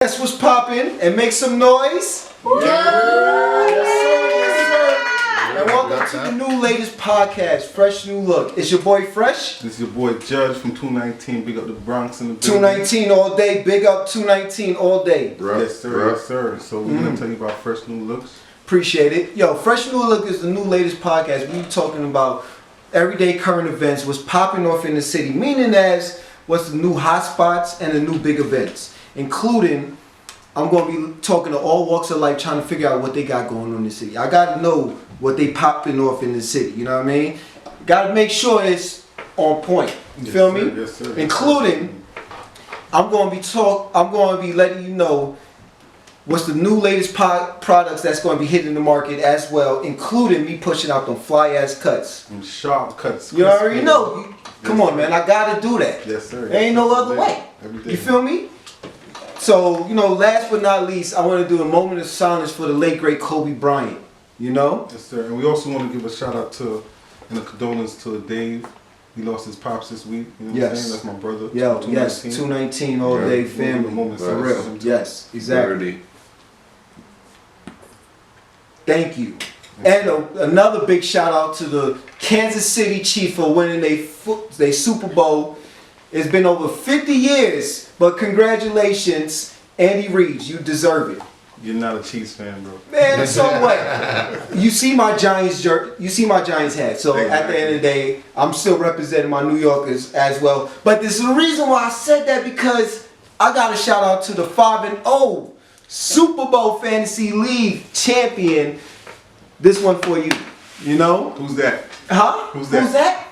That's what's poppin' and make some noise. Yes, sir. And welcome to the new latest podcast, Fresh New Look. It's your boy Fresh. This is your boy Judge from 219. Big up the Bronx and the 219 all day. Big up 219 all day. Yes, sir. Yes, sir. So we're gonna tell you about Fresh New Looks. Appreciate it. Yo, Fresh New Look is the new latest podcast. We talking about everyday current events, what's popping off in the city, meaning as what's the new hot spots and the new big events, including I'm going to be talking to all walks of life, trying to figure out what they got going on in the city. I got to know what they popping off in the city, you know what I mean? Got to make sure it's on point, you feel me? Yes, sir. Including, I'm going to be letting you know what's the new latest products that's going to be hitting the market as well, including me pushing out them fly ass cuts. Some sharp cuts. You already know. Come on, man. I got to do that. Yes, sir. There ain't no other way. You feel me? So, last but not least, I want to do a moment of silence for the late, great Kobe Bryant, Yes, sir. And we also want to give a shout out to and a condolence to Dave. He lost his pops this week. You know what I'm saying? That's my brother. Yo, yes, 219 all day family. For real. Yes, exactly. Thank you. And another big shout out to the Kansas City Chiefs for winning their Super Bowl. It's been over 50 years, but congratulations, Andy Reid. You deserve it. You're not a Chiefs fan, bro. Man, so what? You see my Giants You see my Giants hat. So at the end of the day, I'm still representing my New Yorkers as well. But this is the reason why I said that, because I got to shout out to the 5-0 Super Bowl Fantasy League champion. This one for you. Who's that? Huh? Who's that?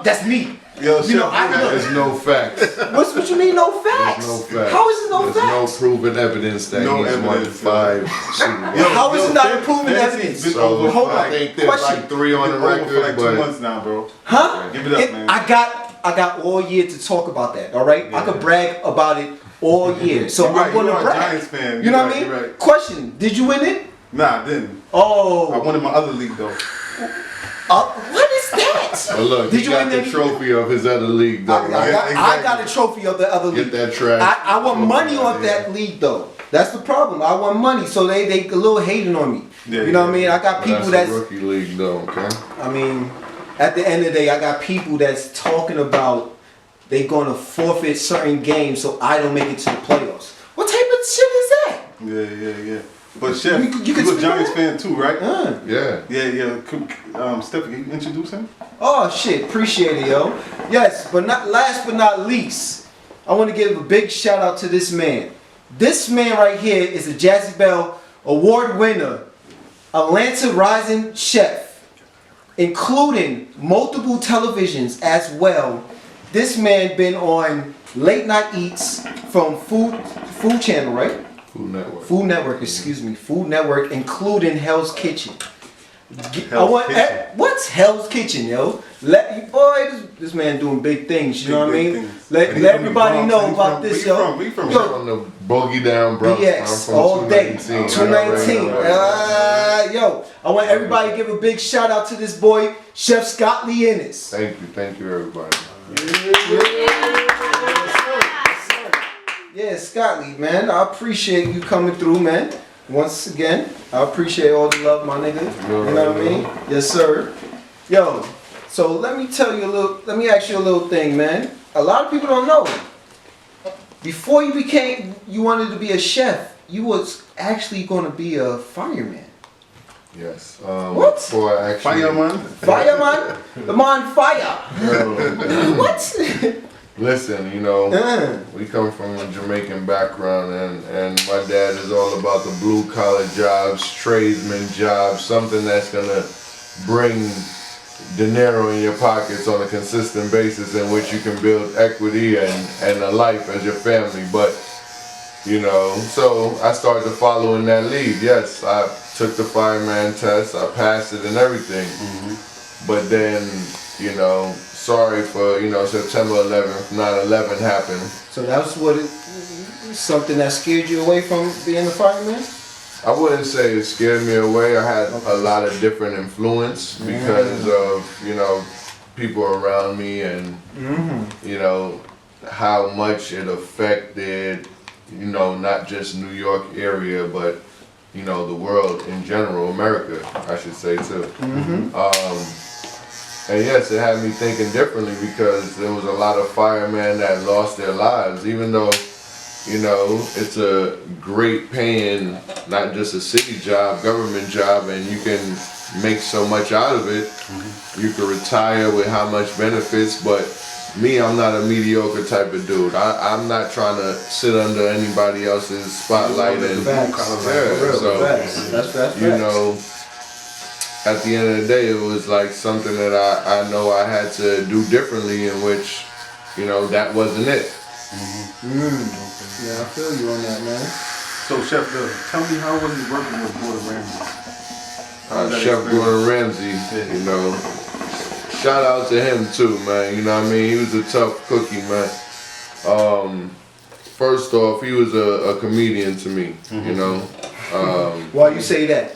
That's me. Yo, there's no facts. What you mean no facts? There's no facts. How is it no There's facts? no proven evidence that he's won 5 Super Bowls. How is it not proven evidence? So hold on. I think there's like 3 on the record, for like 2 but months now, bro. Huh? Give it up, man. I got all year to talk about that. All right, I could brag about it all year. So I'm going to brag. Giants fan. You know what I mean? Right. Question: did you win it? Nah, I didn't. Oh. I won in my other league though. What is that? Well, look, did he you got win the trophy of his other league, though. I got a trophy of the other league. Get that trash. I won money on that league though. That's the problem. I won money, so they a little hating on me. You know what I mean? I got people that's a rookie league though, okay? I mean, at the end of the day, I got people that's talking about they gonna forfeit certain games so I don't make it to the playoffs. What type of shit is that? Yeah. But Chef, you a Giants fan too, right? Yeah. Steph, can you introduce him? Oh shit, appreciate it, yo. Yes, but last but not least, I want to give a big shout out to this man. This man right here is a Jazzy Bell Award winner, Atlanta Rising Chef, including multiple televisions as well. This man been on Late Night Eats from Food Channel, right? Food Network, excuse me. Food Network, including Hell's Kitchen. What's Hell's Kitchen, yo? This man doing big things, you know what I mean? Let everybody know about this, yo. We from the bogey down Bronx. Yes, all day. 219. Yo, I want everybody to give a big shout out to this boy, Chef Scotley Ennis. Thank you, everybody. Yeah, Scotley, man. I appreciate you coming through, man. Once again, I appreciate all the love, my nigga. You know what I mean? Yes, sir. Yo, so let me ask you a little thing, man. A lot of people don't know. Before you wanted to be a chef, you was actually going to be a fireman. Yes. What? Fireman? Fireman? The man fire. What? Listen, we come from a Jamaican background, and my dad is all about the blue collar jobs, tradesman jobs, something that's gonna bring dinero in your pockets on a consistent basis, in which you can build equity and a life as your family. But so I started following that lead. Yes, I took the fireman test, I passed it and everything. But then, sorry for, September 11th, 9/11 happened. So that's something that scared you away from being a fireman? I wouldn't say it scared me away. I had a lot of different influence because of, people around me and, how much it affected you know, not just New York area, but, you know, the world in general, America, I should say too. And yes, it had me thinking differently because there was a lot of firemen that lost their lives, even though, you know, it's a great paying, not just a city job, government job, and you can make so much out of it. You can retire with how much benefits, but me, I'm not a mediocre type of dude. I'm not trying to sit under anybody else's spotlight and That's you know, at the end of the day, it was like something that I know I had to do differently, in which, you know, that wasn't it. Yeah, I feel you on that, man. So, Chef, tell me, how was it working with Gordon Ramsay? Chef Gordon Ramsay, you know, shout out to him too, man. You know what I mean? He was a tough cookie, man. First off, he was a comedian to me, you know. Why you say that?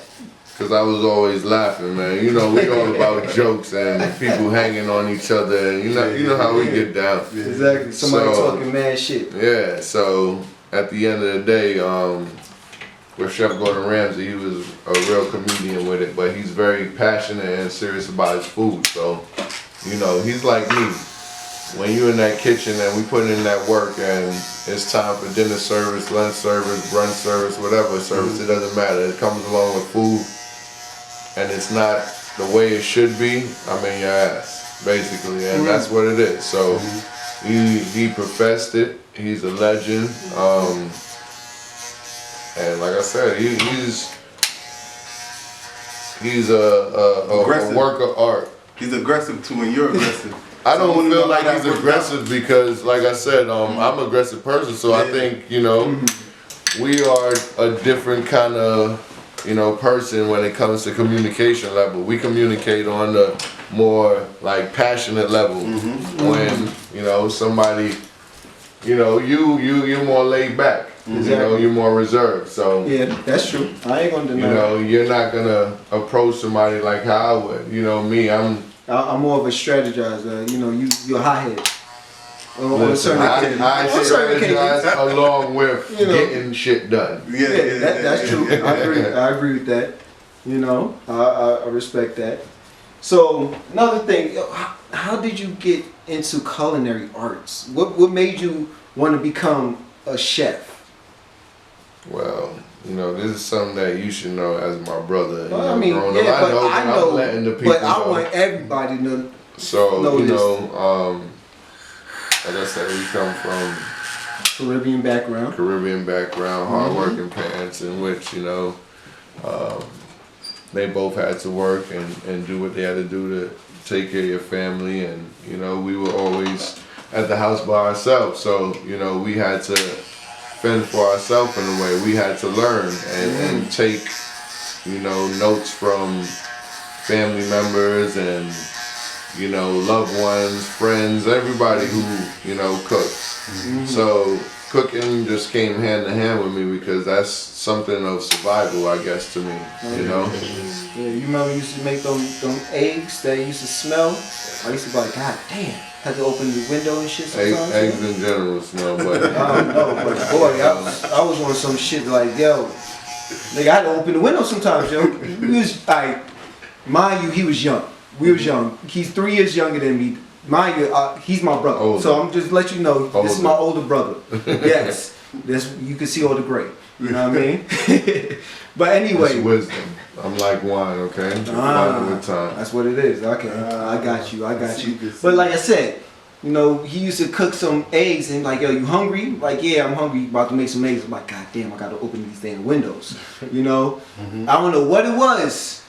Cause I was always laughing, man. You know, we all about jokes and people hanging on each other, and you know how we get down. Exactly. Somebody talking mad shit. Yeah. So at the end of the day, with Chef Gordon Ramsay, he was a real comedian with it, but he's very passionate and serious about his food. So, you know, he's like me. When you're in that kitchen and we put in that work and it's time for dinner service, lunch service, brunch service, whatever service, it doesn't matter. It comes along with food. And it's not the way it should be, I'm in your ass, basically, and that's what it is. So he professed it. He's a legend, and like I said, he's a work of art. He's aggressive too, and you're aggressive. I don't feel like he's aggressive because, like I said, I'm an aggressive person. So I think, you know, we are a different kind of, you know, person when it comes to communication level. We communicate on the more like passionate level. When, you know, somebody, you know, you're more laid back. You know, you're more reserved. So yeah, that's true. I ain't gonna deny. You know, you're not gonna approach somebody like how I would. You know, me, I'm more of a strategizer. You know, you're a hothead. Listen, I strategize along with getting shit done. That's true. I agree with that. You know, I respect that. So another thing, how did you get into culinary arts? What made you want to become a chef? Well, you know, this is something that you should know as my brother. Well, I mean, yeah, but I know, letting the people but I want everybody to know. So, you know, like I said, we come from Caribbean background, hard-working parents, in which, you know, they both had to work and do what they had to do to take care of your family, and, you know, we were always at the house by ourselves, so, you know, we had to fend for ourselves in a way. We had to learn and take, you know, notes from family members and, you know, loved ones, friends, everybody who, you know, cooks. So cooking just came hand in hand with me because that's something of survival, I guess, to me, you know? Yeah, you remember you used to make them eggs that used to smell? I used to be like, God damn, had to open the window and shit sometimes. Eggs in general smell, but... I don't know, but boy, I was on some shit like, yo, nigga, I had to open the window sometimes, yo. He was, like, mind you, he was young. We was young. He's 3 years younger than me. Mind you, he's my brother. Older. So I'm just let you know, this is my older brother. Yes, you can see all the gray. You know what I mean? But anyway. It's wisdom. I'm like wine, okay? With time. That's what it is. Okay, I got you. But like I said, you know, he used to cook some eggs and like, yo, you hungry? Like, yeah, I'm hungry. About to make some eggs. I'm like, God damn, I got to open these damn windows. You know? I don't know what it was,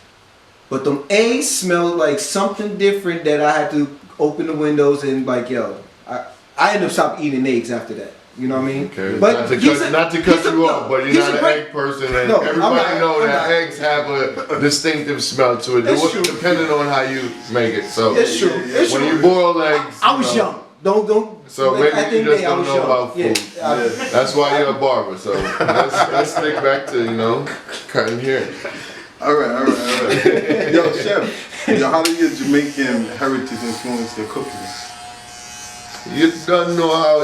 but them eggs smelled like something different that I had to open the windows and like, yo, I ended up stopping eating eggs after that. You know what I mean? Okay. But not to cut you off, but you're not an egg person, and everybody know that eggs have a distinctive smell to it, depending on how you make it. So it's true. When you boil eggs, I was young. Don't. So maybe you just don't know about food. That's why you're a barber. So let's stick back to, you know, cutting hair. All right. Yo, chef, how do your Jamaican heritage influence your cooking? You don't know how,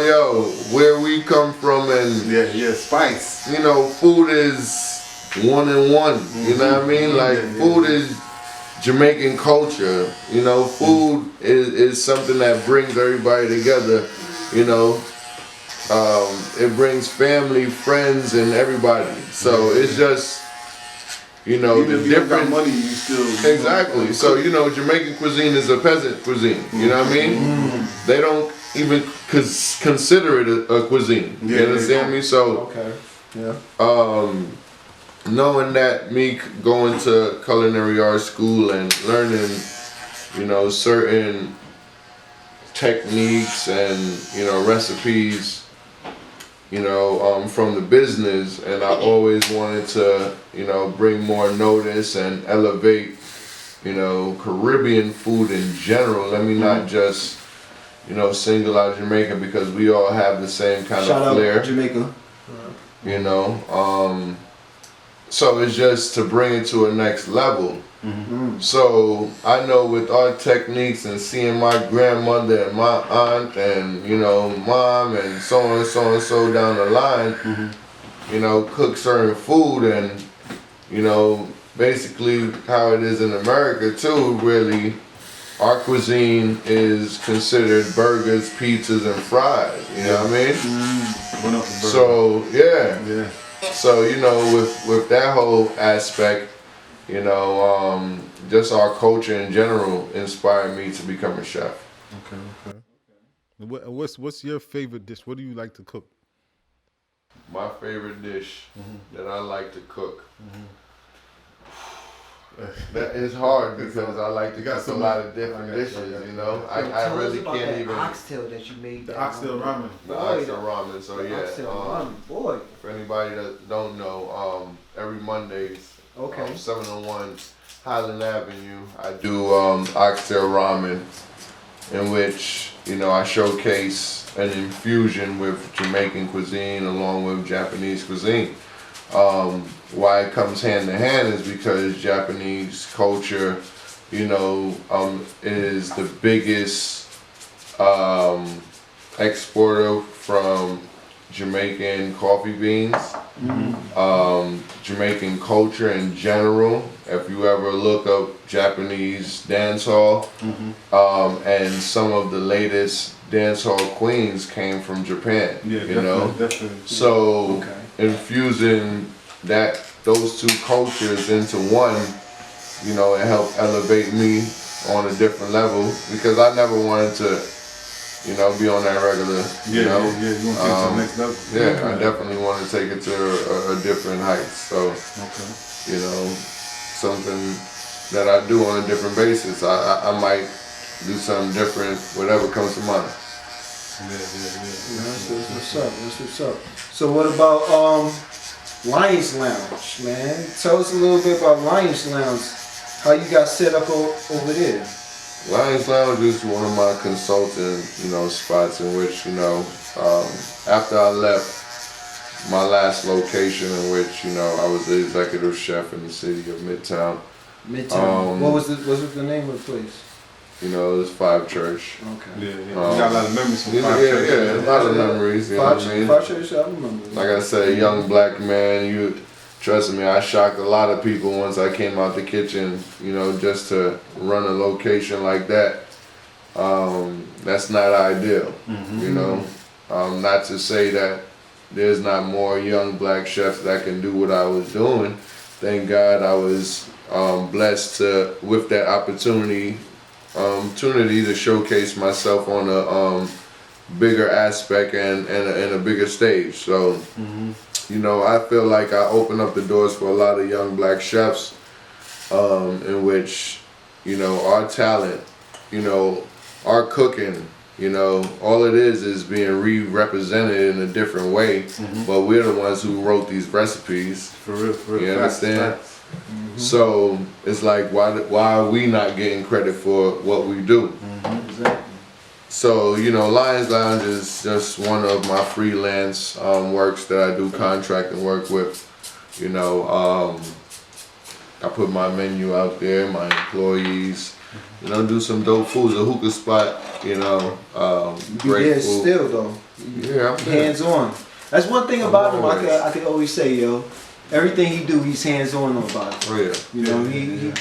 where we come from, and spice. you know, food is one and one. You know what I mean? Like food is Jamaican culture. You know, food is something that brings everybody together. You know, it brings family, friends, and everybody. So it's just, you know, even the different money, you still exactly. So you know, Jamaican cuisine is a peasant cuisine. You know what I mean? They don't even consider it a cuisine. You understand me? So knowing that me going to culinary arts school and learning, you know, certain techniques and, you know, recipes, you know, from the business, and I always wanted to, you know, bring more notice and elevate, you know, Caribbean food in general. Let me not just, you know, single out Jamaica, because we all have the same kind of flair. Shout out Jamaica. You know, so it's just to bring it to a next level. So I know with our techniques and seeing my grandmother and my aunt and, you know, mom and so on and so and so down the line, you know, cook certain food, and, you know, basically how it is in America too, really, our cuisine is considered burgers, pizzas, and fries. You know what I mean? So yeah. So you know, with that whole aspect, you know, just our culture in general inspired me to become a chef. Okay. What's your favorite dish? What do you like to cook? My favorite dish that I like to cook. That is hard because I like to cook a lot of different dishes, you know. I really can't even. Oxtail that you made. The oxtail ramen. The oxtail ramen. So yeah. Oxtail ramen, boy. For anybody that don't know, every Mondays, 701 Highland Avenue, I do oxtail ramen, in which, you know, I showcase an infusion with Jamaican cuisine along with Japanese cuisine. Why it comes hand in hand is because Japanese culture, you know, is the biggest exporter from Jamaican coffee beans, Jamaican culture in general. If you ever look up Japanese dancehall, and some of the latest dancehall queens came from Japan. You know, definitely. So infusing those two cultures into one, you know, it helped elevate me on a different level, because I never wanted to, you know, be on that regular. You know? You want to take it to the next level. Yeah, I definitely want to take it to a different height. So, you know, something that I do on a different basis. I might do something different, whatever comes to mind. That's what's up. So what about Lions Lounge, man? Tell us a little bit about Lions Lounge. How you got set up over there? Lions Lounge is one of my consulting, you know, spots in which, you know, after I left my last location, in which, you know, I was the executive chef in the city of Midtown. What was the name of the place? You know, it's Five Church. Okay. You got a lot of memories from Five Church. Yeah, a lot of memories. You know what I mean? Five Church, I remember. Like I said, young black man, trust me, I shocked a lot of people once I came out the kitchen, you know, just to run a location like that. That's not ideal, you know. Not to say that there's not more young black chefs that can do what I was doing. Thank God I was blessed with that opportunity to showcase myself on a bigger aspect and a bigger stage. So, you know, I feel like I open up the doors for a lot of young black chefs, in which, you know, our talent, you know, our cooking, you know, all it is being re-represented in a different way, but we're the ones who wrote these recipes. For real. You understand? So it's like, why are we not getting credit for what we do? Exactly. So, you know, Lions Lounge is just one of my freelance works that I do contracting work with. You know, I put my menu out there, my employees, you know, do some dope foods. A hookah spot, you know, great Yeah, food. still though. Yeah, I'm there. Hands on. That's one thing about him. always. I could always say, yo, everything he do, he's hands on about it. Oh yeah. You know,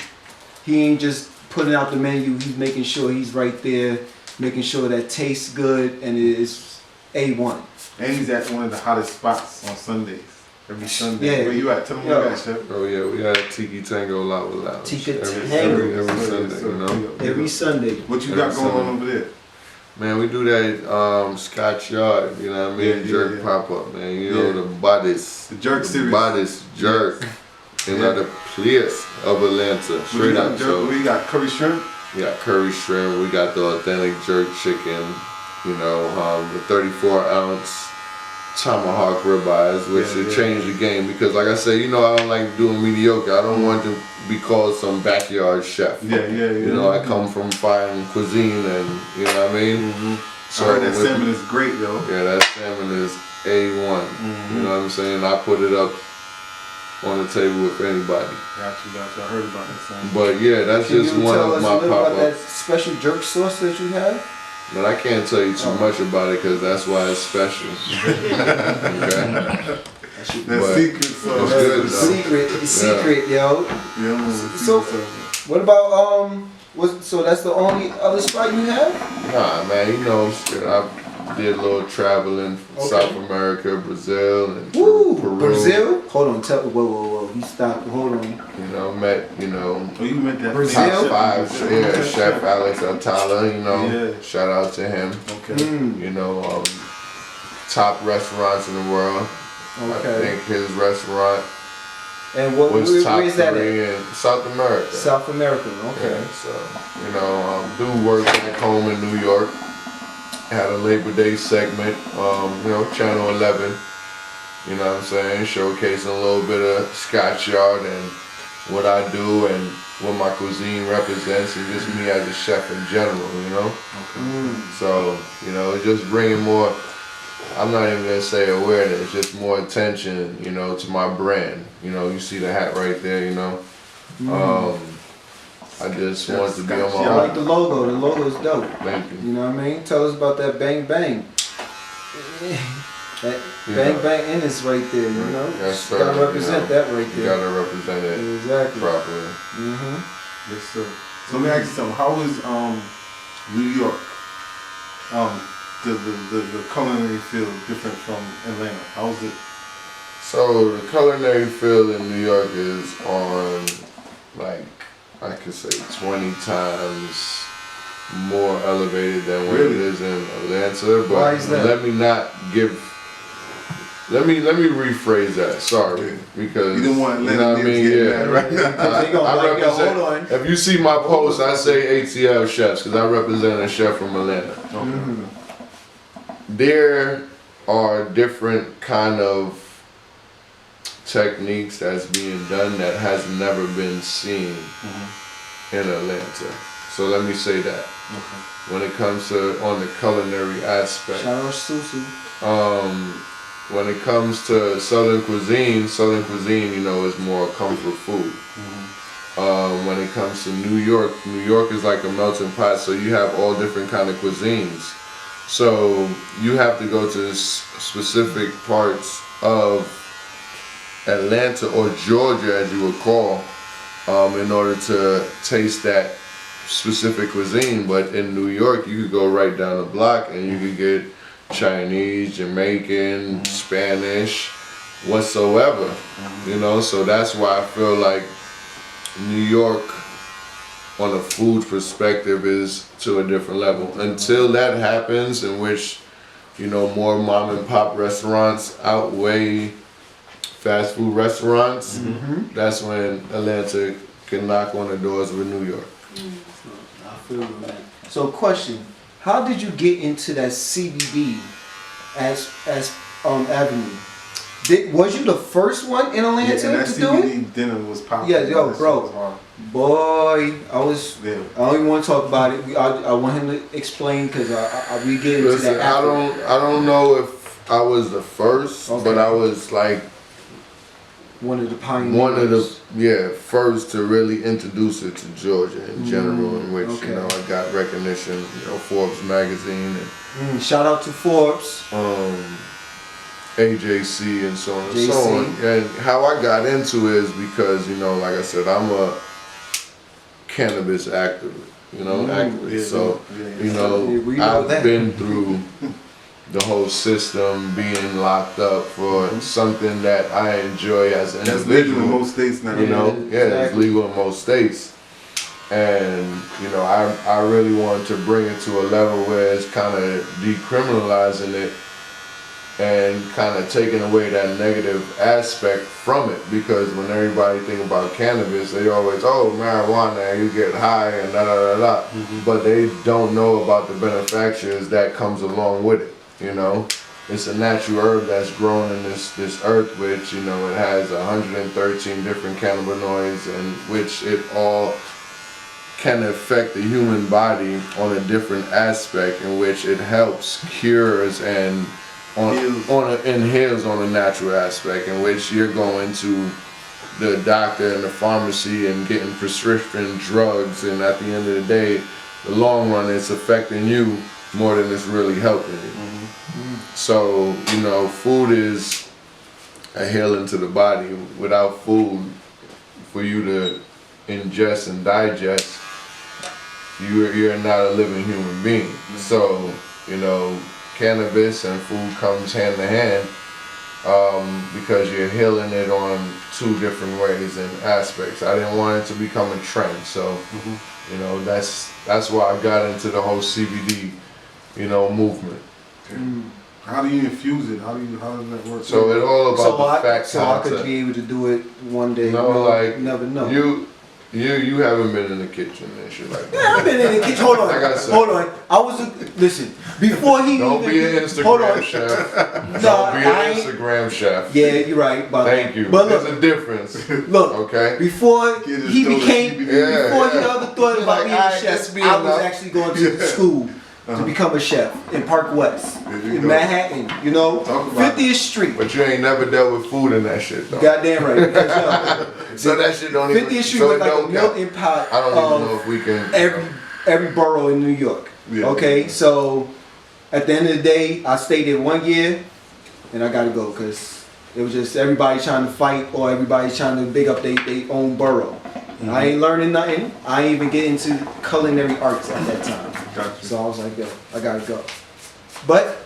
he ain't just putting out the menu. He's making sure he's right there, making sure that tastes good and it is A1. And he's at one of the hottest spots on Sundays. Every Sunday. Yeah. Where you at? Tell me where you at, Chef. Oh yeah, we had Tiki Tango Lava Lounge. Tiki every, Tango. every Sunday, you know. Every Sunday. What you Every got going on Sunday. over there? Man, we do that Scotch Yard, you know what I mean? Yeah, yeah, Jerk yeah. pop up, man. You know, Yeah. the bodice. The jerk series. Bodice jerk. You know, the place of Atlanta. What you Straight got, up. jerk? So We got curry shrimp. we got curry shrimp, we got the authentic jerk chicken, you know, the 34-ounce tomahawk ribeyes, which Yeah, should yeah. change the game because, like I said, you know, I don't like doing mediocre. I don't want to be called some backyard chef. Yeah. You know, I come from fine cuisine, and you know what I mean. I heard that with- salmon is great, yo. Yeah, that salmon is A1. You know what I'm saying? I put it up on the table with anybody. Got you. I heard about that salmon. But yeah, that's Can just you one tell of us my a little about pop that up. special jerk sauce that you have? But I can't tell you too much about it because that's why it's special. Okay? That But secret sauce. it's good, The though. secret, yo. Yeah, I'm on the So- secret sauce. What about so that's the only other spot you have? Nah, man, you know, shit, I did a little traveling, Okay. South America, Brazil, and Woo! Peru. Brazil? Hold on, whoa. He stopped. Hold on. You know, met, you know, Oh, you meant that Brazil? famous top chef five, in Brazil. yeah, Chef Alex Atala, you know, Yeah. shout out to him. Okay. You know, top restaurants in the world. I Okay. think his restaurant And was top where's that at? 3 in South America. South America. Okay. Yeah, so, you know, do work back home in New York. Had a Labor Day segment, you know, Channel 11. You know what I'm saying? Showcasing a little bit of Scotch Yard and what I do and what my cuisine represents and just me as a chef in general, you know? So, you know, it's just bringing more, I'm not even gonna say awareness, just more attention, you know, to my brand. You know, you see the hat right there, you know? I just want to be on I my like own. the logo. The logo's dope. Thank you. You know what I mean? Tell us about that bang bang. That bang bang in is right there, you know? Yes, sir. Gotta represent You know, that right You there. gotta represent it Exactly. properly. Yes, sir. So let me ask you something. How is New York? The culinary field different from Atlanta? How is it? So the culinary field in New York is on, like, I could say 20 times more elevated than what it Really? is in Atlanta. But Why is that? let me not give. Let me rephrase that. Sorry, because You didn't want you Atlanta know what I niggas mean. getting Yeah, mad right now. They gonna I like, yo, represent. hold on. If you see my post, I say ATL chefs because I represent a chef from Atlanta. Okay. There are different kind of techniques that's being done that has never been seen in Atlanta. So let me say that. When it comes to on the culinary aspect, Shout out Susu. when it comes to Southern cuisine, you know, is more comfort food. When it comes to New York is like a melting pot, so you have all different kind of cuisines. So you have to go to specific parts of Atlanta or Georgia, as you would call, in order to taste that specific cuisine. But in New York, you could go right down the block and you could get Chinese, Jamaican, Spanish, whatsoever. You know, so that's why I feel like New York, on a food perspective, is to a different level. Until that happens, in which, you know, more mom and pop restaurants outweigh fast food restaurants, that's when Atlanta can knock on the doors with New York. I feel you, man. So, question: how did you get into that CBD as avenue? Was you the first one in Atlanta Yeah, and that to do it? CBD dinner was popular. Yeah, yo, That bro. shit was hard. Boy, I Yeah. don't even want to talk about it. I want him to explain because we get into Listen, that I after. don't know if I was the first, Okay. but I was like One of the pioneers. One of the first to really introduce it to Georgia in general, in which okay. I got recognition. Forbes magazine and shout out to Forbes, AJC and so on and so on. And how I got into it is because like I said, I'm a cannabis activist. Activist. So I've been through the whole system, being locked up for something that I enjoy as an That's individual. legal in most states now. It's legal in most states. And I really wanted to bring it to a level where it's kind of decriminalizing it and kind of taking away that negative aspect from it, because when everybody think about cannabis, they always, marijuana, you get high and da da da da, but they don't know about the benefactors that comes along with it. It's a natural herb that's grown in this earth, which it has 113 different cannabinoids, and which it all can affect the human body on a different aspect, in which it helps, cures, and heals on a natural aspect, in which you're going to the doctor and the pharmacy and getting prescription drugs, and at the end of the day, the long run, it's affecting you more than it's really helping you. So food is a healing to the body. Without food for you to ingest and digest, you're not a living human being. So cannabis and food comes hand in hand, because you're healing it on two different ways and aspects. I didn't want it to become a trend, so that's why I got into the whole CBD movement. How do you infuse it? How does that work? So it's all about the fact so I could be able to do it one day. You never know. You haven't been in the kitchen and shit like that. Yeah, I've been in the kitchen. Hold on. I was listen before he. Don't even, be an Instagram chef. Don't be an Instagram chef. Yeah, you're right. But thank you. But look, there's a difference. Look, okay. Before he became, before he ever thought about being a chef, I was actually going to school to become a chef in Park West, in Manhattan. 50th Street. But you ain't never dealt with food in that shit, though. Goddamn right. Because, so that shit don't even. 50th Street was like a melting pot. I don't even know if we can. Every borough in New York. Yeah. Okay, so at the end of the day, I stayed there 1 year, and I gotta go because it was just everybody trying to fight or everybody trying to big up their own borough. I ain't learning nothing. I ain't even get into culinary arts at that time. Gotcha. So I was like, yo, I gotta go. But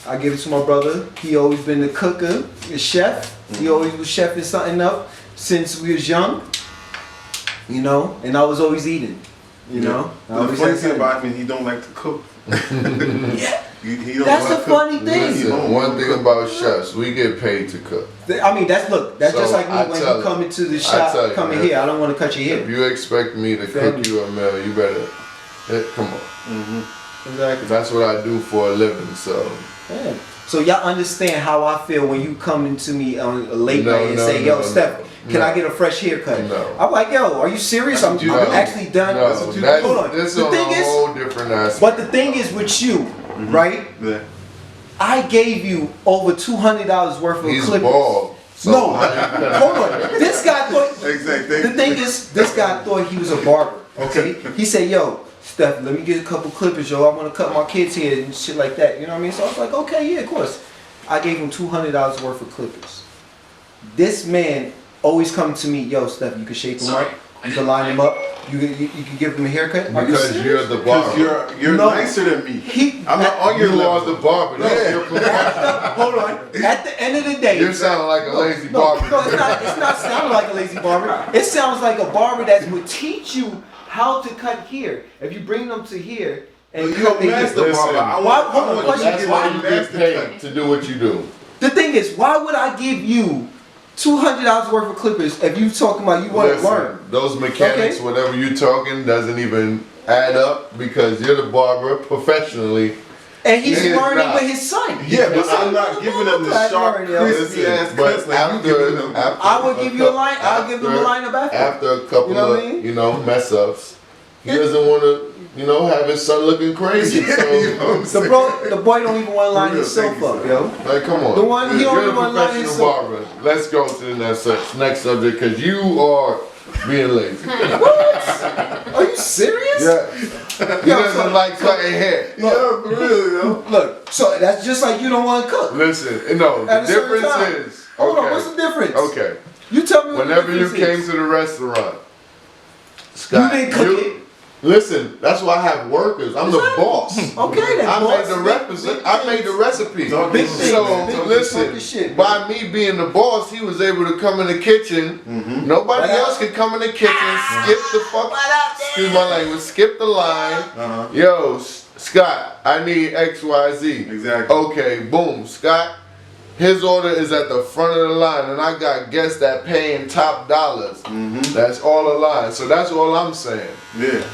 I give it to my brother. He always been the cooker, the chef. He always was chefing something up since we was young. And I was always eating. The funny thing about him, he don't like to cook. Yeah. He don't That's the cook. funny thing. Listen, one thing about chefs, we get paid to cook. I mean, that's So, just like me I when tell you come into the shop, tell you, coming man. here. I don't want to cut your If hair. you expect me to cook you a meal, you better come on. Exactly. That's what I do for a living. So Yeah. So y'all understand how I feel when you come into me on a late night and say, "Yo, Steph, can I get a fresh haircut?" No. I'm like, "Yo, are you serious? I'm actually done." No, Hold on. this is The on thing a is, whole different aspect. but the thing is with you, right? Yeah. I gave you over $200 worth of He's clippers. bald. So No, hold on. This guy thought. Exactly. The thing is, this guy thought he was a barber. Okay, he said, "Yo, Steph, let me get a couple clippers, yo. I want to cut my kids' hair and shit like that." You know what I mean? So I was like, "Okay, yeah, of course." I gave him $200 worth of clippers. This man always come to me, "Yo, Steph, you can shape him right. You can line him up. You can give him a haircut." Are you because serious? you're the barber. Because you're No. nicer than me. I'm not on You your are level. the barber. That's your Hold on. At the end of the day, You're sounding like a lazy no, barber. no, it's not sounding like a lazy barber. It sounds like a barber that would teach you how to cut hair. If you bring them to here and You're a master Listen, barber. I why- want hold on, you to question. That's get why my you get master paid cut. to do what you do. the thing is, why would I give you $200 worth of clippers if you talking about you want to Listen, learn? those mechanics, Okay. whatever you talking, doesn't even add up because you're the barber professionally. And he's Nigga, learning nah. with his son. Yeah, but His son I'm not was giving them the black sharp, learning, yo. crispy ass But cuts like you giving them. I would give you a line. I'll give them a line of after. After a couple You know what I of mean? mess ups, he doesn't want to, you know, have his son looking crazy. So, the boy don't even want to line himself up, yo. like, come on. The one he You're only a want to line professional himself. barber. Let's go to the next subject because you are being lazy. What? Are you serious? Yeah. He doesn't like cutting hair. Yeah, for real, yo. Look, so that's just like you don't want to cook. Listen, no, the At a certain difference time. is. Hold okay. on, what's the difference? Okay. You tell me what Whenever the you difference came is. to the restaurant, Scott, You didn't cook it. Listen, that's why I have workers. I'm the boss. Okay, then, I boss. made the recipe. Talk Big your things, So big things, listen, talk your shit, by me being the boss, he was able to come in the kitchen. Nobody Right else out. could come in the kitchen, skip the fuck. Excuse my language. Skip the line. Yo, Scott, I need X, Y, Z. Exactly. Okay, boom, Scott. His order is at the front of the line, and I got guests that paying top dollars. That's all the line. So that's all I'm saying. Yeah.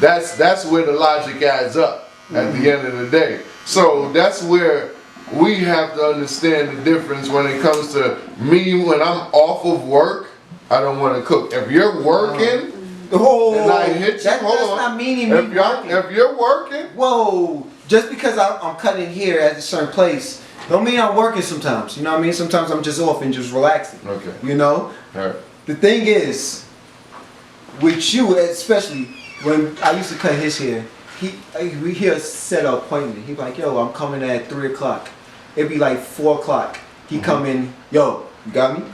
That's where the logic adds up at the end of the day. So that's where we have to understand the difference when it comes to me when I'm off of work. I don't want to cook. If you're working Oh, and I hit you, that's hold on. not meaning me working. If you're working, Whoa, just because I'm cutting here at a certain place, don't mean I'm working sometimes. You know what I mean? Sometimes I'm just off and just relaxing. okay. You know? All right. The thing is, with you, especially when I used to cut his hair, we hear set an appointment. He be like, yo, I'm coming at 3 o'clock. It'd be like 4 o'clock. He come in, yo, you got me?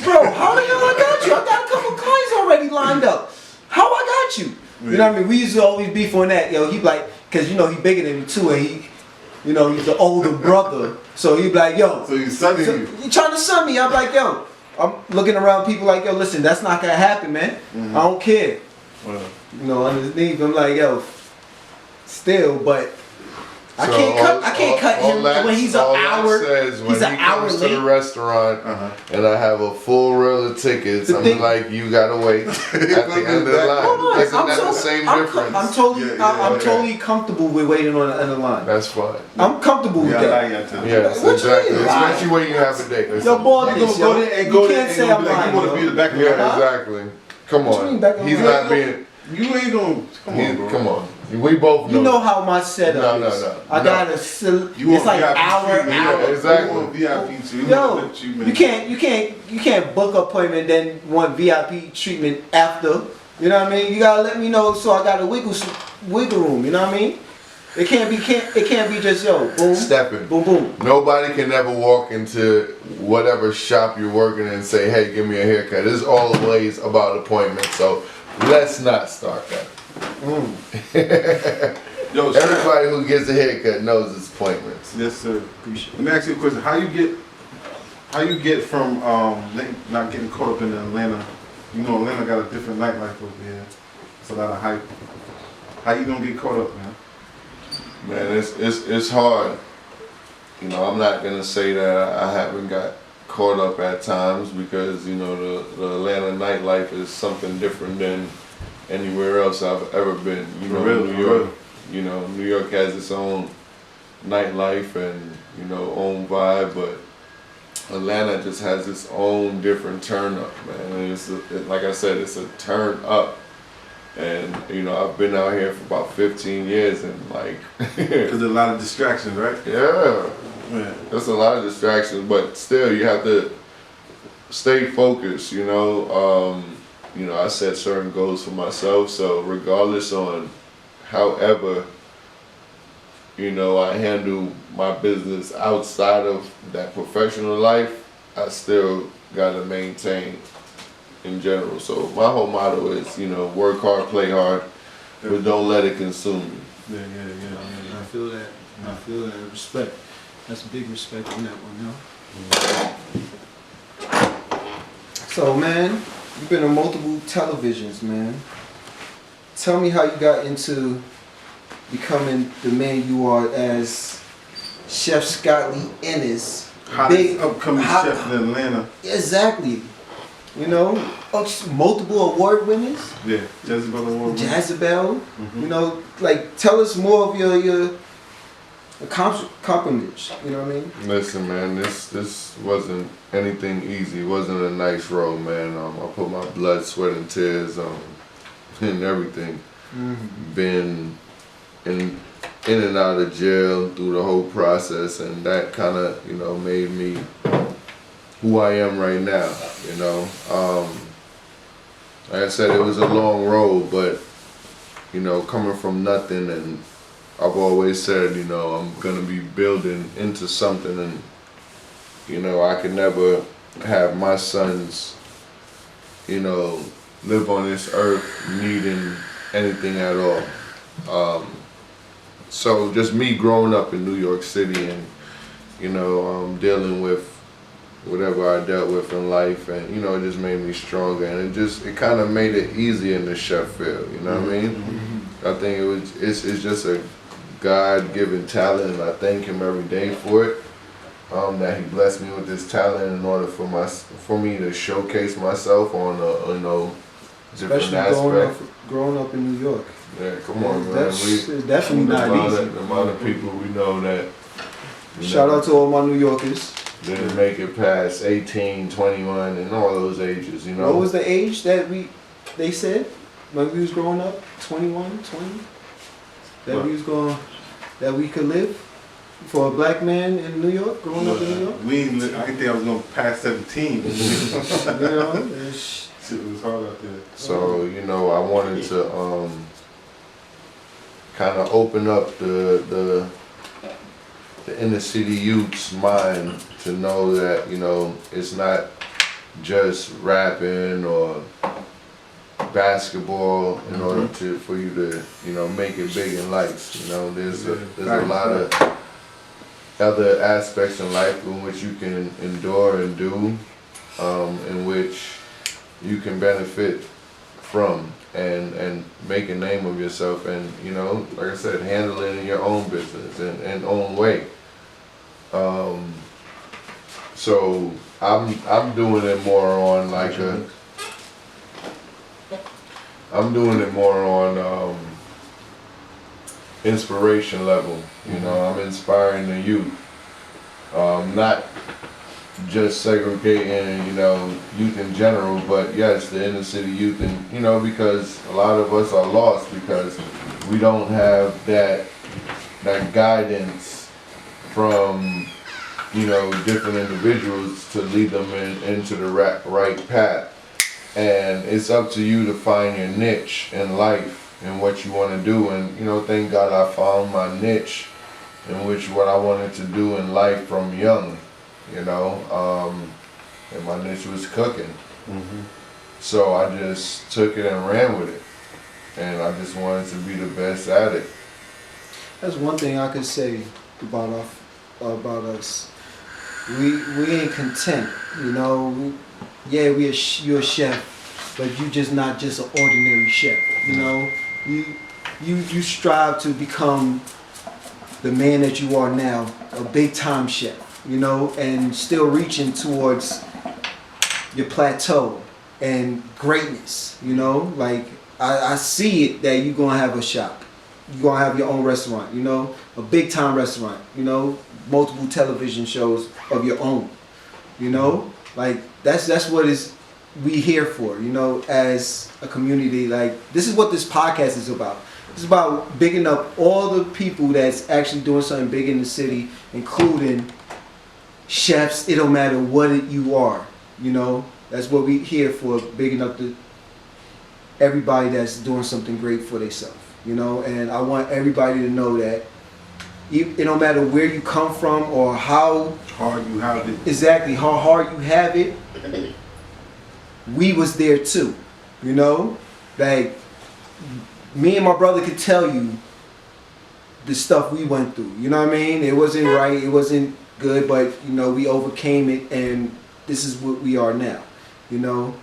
Bro, how the hell I got you? I got a couple clients already lined up. How I got you? You know what I mean? We used to always beef on that. Yo, he be like, cause you know he bigger than me too, and he, you know, he's the older brother. So he be like, yo, So he's sunning you. you trying to sun me? I'm like, yo, I'm looking around people like, yo, listen, that's not gonna happen, man. I don't care. Well, You know, underneath, I'm like, yo, still, but I can't cut him when he's an hour. He's an hour to the late. restaurant and I have a full roll of tickets. The I'm thing- like, you gotta wait at the end of the line. Hold on, Isn't that the same difference? I'm totally, Yeah, yeah, I'm yeah. totally comfortable with waiting on the end of the line. That's fine. I'm comfortable with yeah, that. I like that. Yes, What you exactly. mean? Especially when you have a date. Yo, boy, You gonna go there and you go there can't and say gonna I'm be like, lying. you want to be yo. the back of the Yeah, line. exactly. Come What you mean on. back on He's the not line? being. You ain't gonna come on, bro. Come on. We both know. You know how my setup No, is. no. I got a You it's like want VIP hour. treatment. Yeah, exactly. You want VIP treatment. Yo, you can't book appointment then want VIP treatment after. You know what I mean? You gotta let me know so I got a wiggle room. You know what I mean? It can't be just yo boom Stepping. boom boom. Nobody can ever walk into whatever shop you're working in and say, hey, give me a haircut. It's always about appointments. So let's not start that. Yo, sir. Everybody who gets a haircut knows it's appointments. Yes, sir. Let me ask you a question. How you get from not getting caught up in Atlanta? You know, Atlanta got a different nightlife over here. It's a lot of hype. How you gonna get caught up, man? Man, it's hard. You know, I'm not gonna say that I haven't got caught up at times because you know the Atlanta nightlife is something different than anywhere else I've ever been. You know, New York. You know, New York has its own nightlife and you know own vibe, but Atlanta just has its own different turn up, man. And like I said, it's a turn up. And you know, I've been out here for about 15 years, and like, Because there's a lot of distractions, right? yeah, Yeah. there's a lot of distractions, but still, you have to stay focused. You know, I set certain goals for myself, so regardless on, however, you know, I handle my business outside of that professional life, I still gotta maintain in general. So my whole motto is, you know, work hard, play hard, but don't let it consume you. Yeah. I feel that. I feel that. Respect. That's big respect on that one, yo. So, man, you've been on multiple televisions, man. Tell me how you got into becoming the man you are as Chef Scotley Ennis. Hottest upcoming chef in Atlanta. Exactly. You know, multiple award winners. Yeah, Jezebel Award. Jezebel. You know, like tell us more of your accomplishments. You know what I mean? Listen, man, this wasn't anything easy. It wasn't a nice road, man. I put my blood, sweat, and tears and everything been in and out of jail through the whole process, and that kind of, you know, made me who I am right now, you know. Like I said, it was a long road, but, you know, coming from nothing, and I've always said, you know, I'm gonna be building into something, and, you know, I could never have my sons, you know, live on this earth needing anything at all. So just me growing up in New York City and, you know, dealing with whatever I dealt with in life, and, you know, it just made me stronger, and it kind of made it easier in the chef field, you know what I mean? I think it's just a God-given talent, and I thank him every day for it. That he blessed me with this talent in order for me to showcase myself on a, you know, different Especially aspect. growing up in New York. Yeah, come on, man. It's definitely not easy. The amount of people we know that. Shout out to all my New Yorkers. Didn't make it past 18, 21, and all those ages, you know. What was the age that they said when we was growing up? 21, 20? That we could live for a black man in New York, growing up in New York? I didn't think I was going to pass 17. You know, it's, Shit was hard out there. So, you know, I wanted to kind of open up the inner city youth's mind to know that, you know, it's not just rapping or basketball in order for you to, you know, make it big in life. You know, there's a lot of other aspects in life in which you can endure and do, in which you can benefit from and make a name of yourself, and, you know, like I said, handle it in your own business and own way. So I'm doing it more on like inspiration level. You know, I'm inspiring the youth, not just segregating, you know, youth in general, but yes, the inner city youth, and, you know, because a lot of us are lost because we don't have that guidance from, you know, different individuals to lead them into the right path. And it's up to you to find your niche in life and what you want to do. And, you know, thank God I found my niche in which what I wanted to do in life from young, you know, and my niche was cooking. So I just took it and ran with it, and I just wanted to be the best at it. that's one thing I could say about us. We ain't content, you know. Yeah, you're a chef, but you just not just an ordinary chef, you know. You strive to become the man that you are now, a big time chef, you know, and still reaching towards your plateau and greatness, you know. Like I see it that you're gonna have a shop, you're gonna have your own restaurant, you know, a big time restaurant, you know, multiple television shows of your own, you know. Like that's what we here for, you know, as a community. Like, this is what this podcast is about. It's about bigging up all the people that's actually doing something big in the city, including chefs. It don't matter what you are, you know. That's what we here for, bigging up everybody that's doing something great for themselves, you know. And I want everybody to know that it don't matter where you come from or how Hard you have it. exactly how hard you have it. We was there too, you know. Like, me and my brother could tell you the stuff we went through. You know what I mean? It wasn't right, it wasn't good, but, you know, we overcame it, and this is what we are now. You know,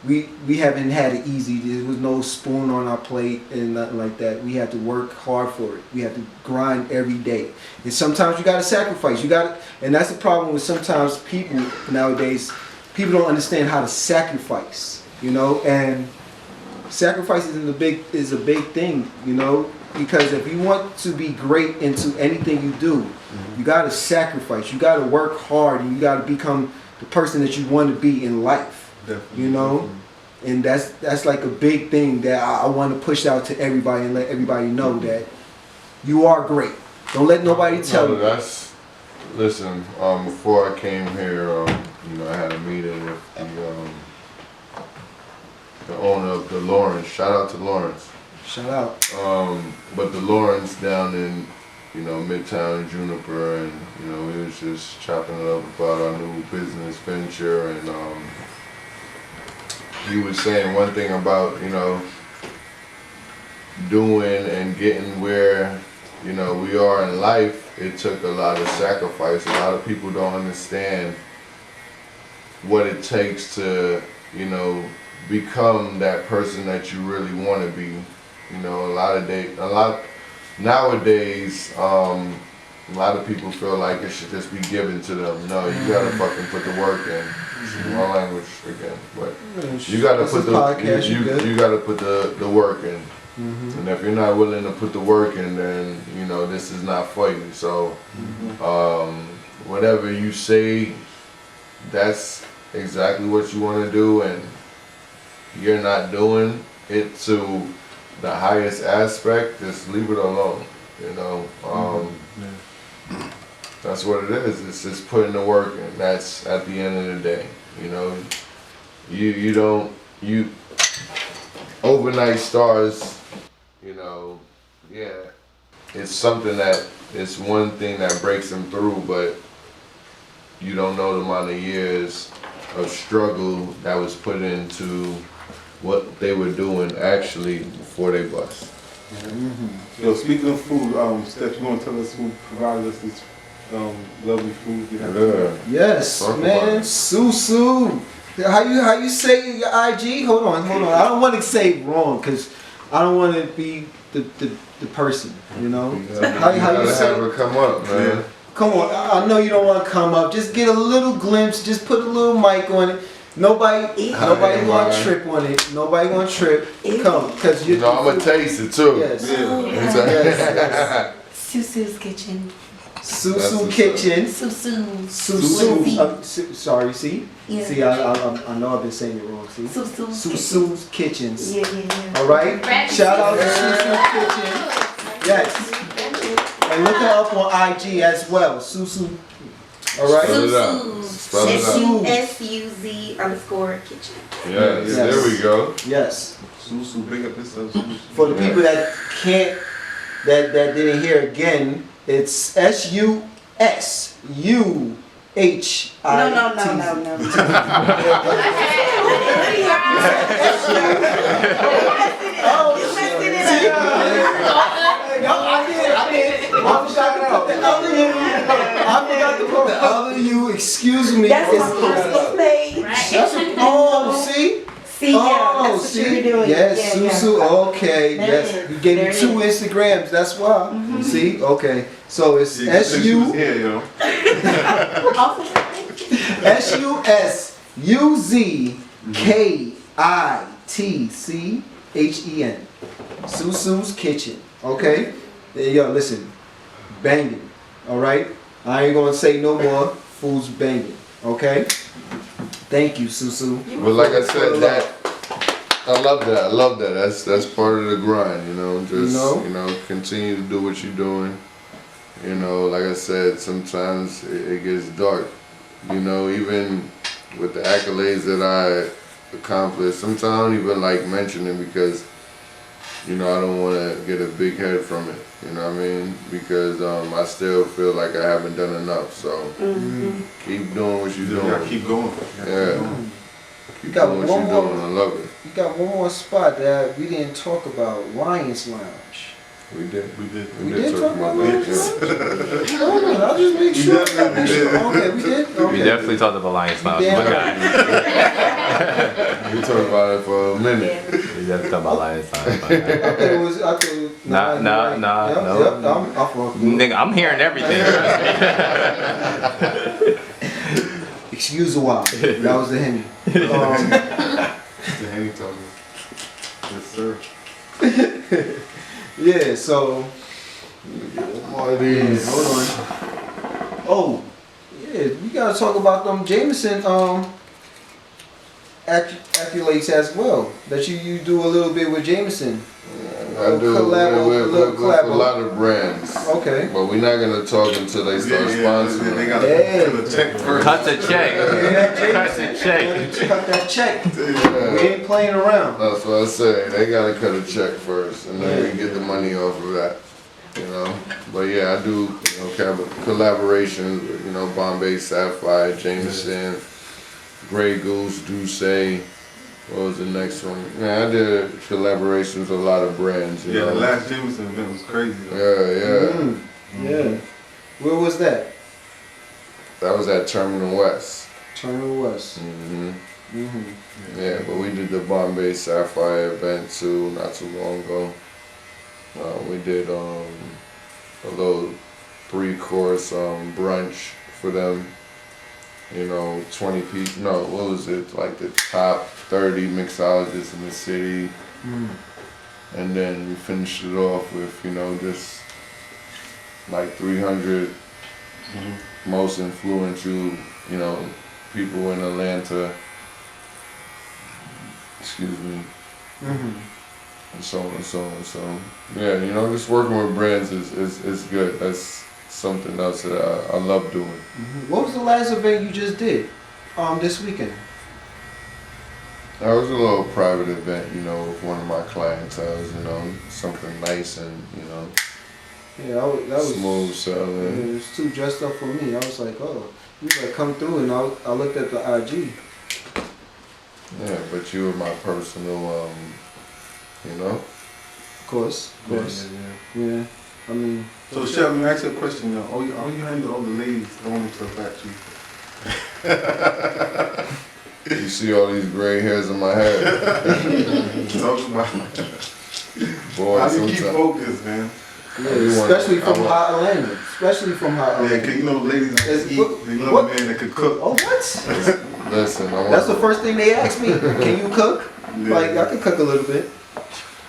we haven't had it easy. There was no spoon on our plate and nothing like that. We had to work hard for it. We had to grind every day. And sometimes you gotta sacrifice. And that's the problem with sometimes people nowadays. People don't understand how to sacrifice, you know, and sacrifice is a big thing, you know, because if you want to be great into anything you do, you gotta sacrifice. You gotta work hard, and you gotta become the person that you want to be in life. Definitely. You know, And that's like a big thing that I want to push out to everybody and let everybody know that you are great. Don't let nobody tell you. Listen, before I came here, you know, I had a meeting with the owner of the Lawrence. Shout out to Lawrence. Shout out. But the Lawrence down in, you know, Midtown Juniper, and you know, we was just chopping it up about our new business venture, and he was saying one thing about, you know, doing and getting where, you know, we are in life. It took a lot of sacrifice. A lot of people don't understand what it takes to, you know, become that person that you really want to be. You know, nowadays, a lot of people feel like it should just be given to them. No, you gotta fucking put the work in. My language again, but you gotta put you gotta put the work in. And if you're not willing to put the work in, then you know this is not for you. So, whatever you say, that's exactly what you want to do, and you're not doing it to the highest aspect, just leave it alone. You know, that's what it is. It's just putting the work in. That's at the end of the day. You know, you overnight stars. You know, yeah, it's something that it's one thing that breaks them through, but you don't know the amount of years of struggle that was put into what they were doing actually before they bust. Yo, speaking of food, Steph, you want to tell us who provided us this lovely food? Yes, man, Susu. How you say your IG? Hold on. I don't want to say it wrong because I don't want to be the person, you know. How you say? Have her come up, man. Yeah. Come on, I know you don't want to come up. Just get a little glimpse. Just put a little mic on it. Nobody gonna trip on it. Nobody gonna trip. Come, cause you. No, I'm gonna taste it too. Yes. Yes. Susu's Kitchen. Susu Kitchen. Susu. Sorry, see? Yeah. See, I know I've been saying it wrong, see? Susu's Kitchens. Yeah. Alright? Shout out to Susu's Kitchen. Yes. And look her up on IG as well. Susu. Alright? Spell it out. SUZ_kitchen. Yes, there we go. Yes. Susu, big up this For the people that can't, that didn't hear again, it's SUSUHIT. I forgot to put the other U. Excuse me. That's my personal page. See? See, yeah, that's what you're doing. Yes, Yeah. Susu. Okay, There yes. it is. You gave me There it 2 Instagrams. That's why. See? Okay. So it's SUSUZKITCHEN. Susu's Kitchen. Okay? Yo, listen. Banging. Alright? I ain't gonna say no more. Food's banging. Okay? Thank you, Susu. But like I said, I love that. That's part of the grind, you know. Just you know, continue to do what you're doing. You know, like I said, sometimes it gets dark. You know, even with the accolades that I accomplished, sometimes I don't even like mentioning because, you know, I don't want to get a big head from it. You know what I mean? Because I still feel like I haven't done enough. So keep doing what you're doing. Yeah, keep going. Yeah. You got doing what one you're more. doing. I love it. You got one more spot that we didn't talk about. Lions Lounge. We did talk about that. I'll just make sure. Okay, we did. Okay. We definitely talked about Lions Lounge. Yeah. My guy. We talked about it for a minute. We definitely talked about Lions Lounge. My guy. I thought it was. Nah, Yep, no. Nigga, I'm hearing everything. Excuse a while. That was the Henny. The Henny told me. Yes, sir. Yeah, so. One of these. Hold on. Oh, yeah, we gotta talk about them Jameson accolades as well. That you do a little bit with Jameson. I do with a lot of brands. Okay. But we're not gonna talk until they start sponsoring. They gotta cut the check first. Cut the check. Cut the check. Cut that check. Yeah. We ain't playing around. That's what I say. They gotta cut a check first, and then we get the money off of that. You know. But yeah, I do collaborations with Bombay Sapphire, Jameson, Grey Goose, Douce. What was the next one? Yeah, I did collaborations with a lot of brands. You Yeah, know? the last Jameson event was crazy. Yeah. Where was that? That was at Terminal West. Terminal West. Yeah, but we did the Bombay Sapphire event too, not too long ago. We did a little 3-course brunch for them. 20 people. No, what was it? Like the top 30 mixologists in the city. And then we finished it off with, just like 300 most influential, people in Atlanta. Excuse me. And so on and so on. So yeah, just working with brands is good. That's something else that I love doing. What was the last event you just did? This weekend. That was a little private event, with one of my clientele, something nice and Yeah, that was smooth selling. Yeah, it was too dressed up for me. I was like, oh, you like come through, and I looked at the IG. Yeah, but you were my personal, Of course. Yeah. I mean. So Chef, let me ask you a question. How you handle all the ladies throwing stuff at you? You see all these gray hairs in my head. Talk about Boy, how do you keep sometimes. focused, man? Yeah, especially from hot Atlanta. Especially from hot Yeah, Atlanta. 'cause ladies like to eat. They love what? a man that can cook. Oh, what? Listen, That's the first thing they ask me. Can you cook? Yeah. Like, I can cook a little bit.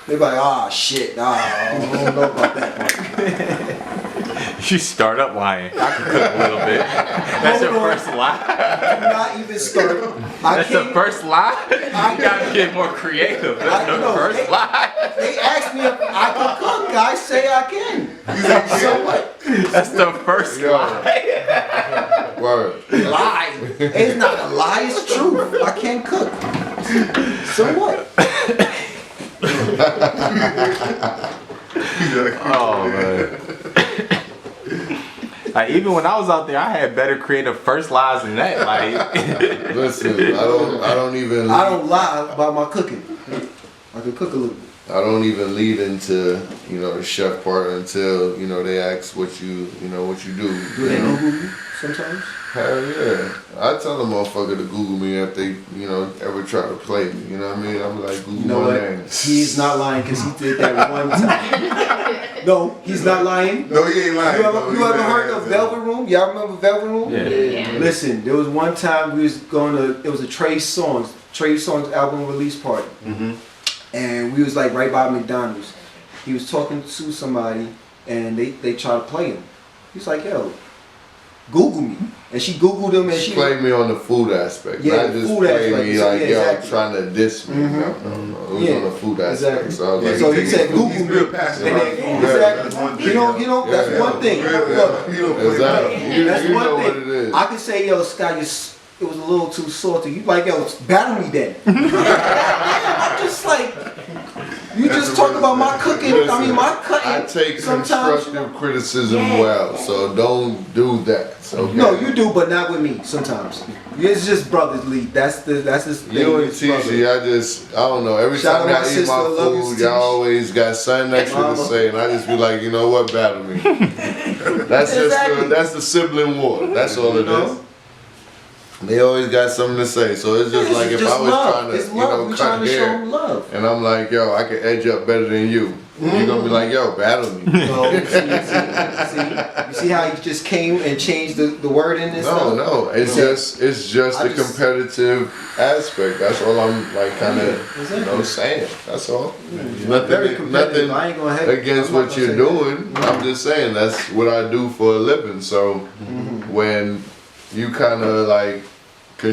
They be like, shit, I don't know about that part. You start up lying. I can cook a little bit. That's your first lie. Do not even start. That's the first lie. You gotta get more creative. That's the first lie. They ask me if I can cook. I say I can. So what? That's the first lie. Word. Lie. It's not a lie. It's truth. I can't cook. So what? Oh man. Like, even when I was out there, I had better creative first lies than that. Like, Listen, I don't even. I don't lie about my cooking. I can cook a little bit. I don't even lead into the chef part until they ask what you do. Do they Google you sometimes? Hell yeah! I tell the motherfucker to Google me if they ever try to play me. You know what I mean? I'm like, Google You know my what? name. He's not lying because he did that one time. No, he's not lying. No, he ain't lying. You ever heard of Velvet Room? Y'all remember Velvet Room? Yeah. Listen, there was one time we was going to. It was a Trey Songz album release party, and we was like right by McDonald's. He was talking to somebody, and they tried to play him. He was like, "Yo, Google me," and she Googled him, and she played me on the food aspect. Yeah, not just food play aspect. me So, like yeah, yo, exactly. trying to diss me. No. It was Yeah, on the food aspect. exactly. So I was like, So he said, He's Google real me. passionate And about then, food. exactly. That's one thing. That's Yeah. one thing. Look, Exactly. that's You one know thing. what it is. I can say, yo, Scott, it was a little too salty. You like, yo, battle me then. I'm just like, you just talk about my cooking. I mean, my cutting. I take sometimes, constructive criticism well, so don't do that. Okay? No, you do, but not with me. Sometimes it's just brothers lead. That's the thing. You and It's brothers. TG, I don't know. Every Shout time out I my eat sister, my love you, food, TG. y'all always got something extra to Mama. say, and I just be like, you know what, battle me. That's Exactly. that's the sibling war. That's all it is. They always got something to say, so it's just like if I was trying to, it's love. We're trying cut to show hair, them love. and I'm like, yo, I can edge up better than you. You're gonna be like, yo, battle me. No, you see how he just came and changed the word in this? No, it's just I the just- competitive aspect. That's all I'm like kind of exactly. saying. That's all. Very competitive. I ain't gonna have Against I'm not what gonna you're say doing. I'm just saying that's what I do for a living. So when you kind of like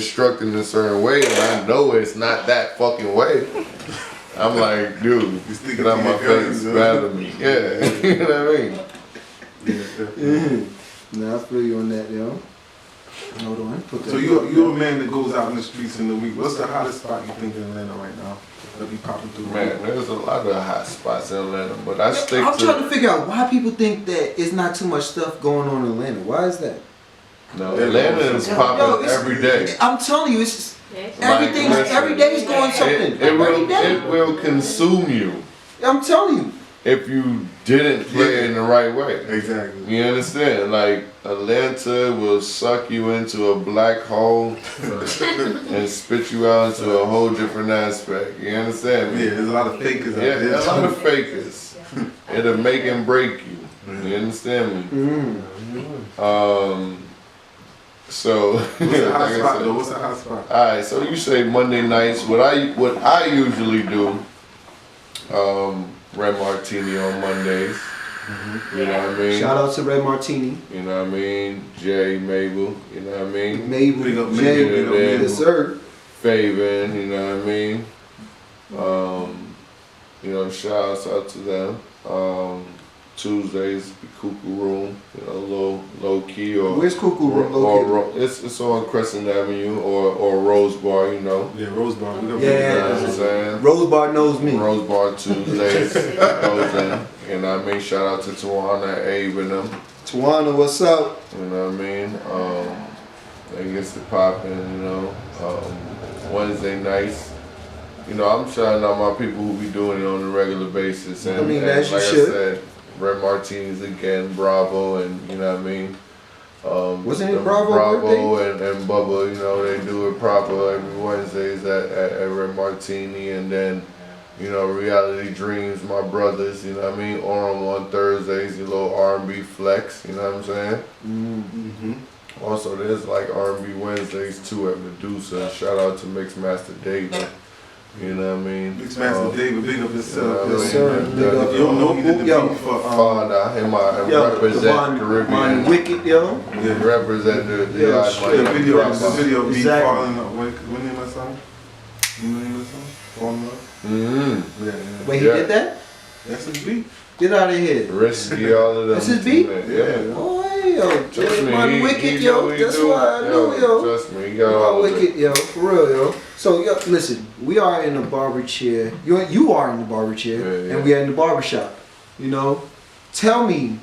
constructed in a certain way, and I know it's not that fucking way. I'm like, dude, get out my face, battle me. Yeah, you know what I mean? Nah, I feel you on that, yo. Hold on. Put that So you're a man that goes out in the streets in the week. What's the hottest spot you think in Atlanta right now that be popping through? Man, there's a lot of hot spots in Atlanta, but I stick I'm trying to. to figure out why people think that it's not too much stuff going on in Atlanta. Why is that? No, Atlanta is popping every day. I'm telling you, it's everything. listen, Every day is going something. Every day. It will consume you I'm telling you. if you didn't play it in the right way. Exactly. You understand? Like, Atlanta will suck you into a black hole and spit you out into a whole different aspect. You understand me? Yeah, there's a lot of fakers out Yeah, there. a lot of fakers. It'll make and break you. You understand me? So, What's the hot like I spot said- though? What's the hot spot? Alright, so you say Monday nights. What I usually do, Red Martini on Mondays. You know what I mean? Shout out to Red Martini, You know what I mean? Jay, Mabel, you know what I mean? Mabel, Big up Jay, Mabel, big up Mabel. yes sir. Faven, you know what I mean? You know, shouts out to them. Tuesdays, the Cuckoo Room, you know, low key or Where's Cuckoo Room or located? it's on Crescent Avenue or Rose Bar, you know. Yeah, Rose Bar. We got Yeah. You know what I'm saying? Rose Bar knows me. Rose Bar Tuesdays goes in. You know what I mean? Shout out to Tawana, Abe and them. Tawana, what's up? You know what I mean? They gets it popping, you know. Wednesday nights. You know, I'm shouting out my people who be doing it on a regular basis. And, I mean, and as you like should. I said, Red Martinis again, Bravo, and you know what I mean? Wasn't it Bravo and Bubba, you know, they do it proper every Wednesdays at Red Martini, and then, you know, Reality Dreams, my brothers, you know what I mean? Orem on Thursdays, your little R&B flex, you know what I'm saying? Mm-hmm. Also, there's like R&B Wednesdays too at Medusa. Shout out to Mixmaster David. You know what I mean? Mixmaster David, big up yourself. Yes, sir. Big up. If you don't know, he did the Yo. beat for Father, him represent Devon Caribbean. Wicked, yo. yeah. Represent the Yeah, yacht straight The money. video, Drop the off. video beat Exactly. falling up. What name of that song? You know the name of that song? Falling in Love? Mm-hmm. Yeah, yeah. Wait, he Yeah. did that? That's his beat. Get out of here. Risky, all of them. That's his beat? Yeah. Boy, yo. Trust me, Devon he Wicked, do yo. what he That's do. why I know, yo. Trust me, he got Devon all of Wicked, it. yo. For real, yo. So, yo, listen, we are in the barber chair. You are in the barber chair, Yeah. and we are in the barber shop. You know, tell me,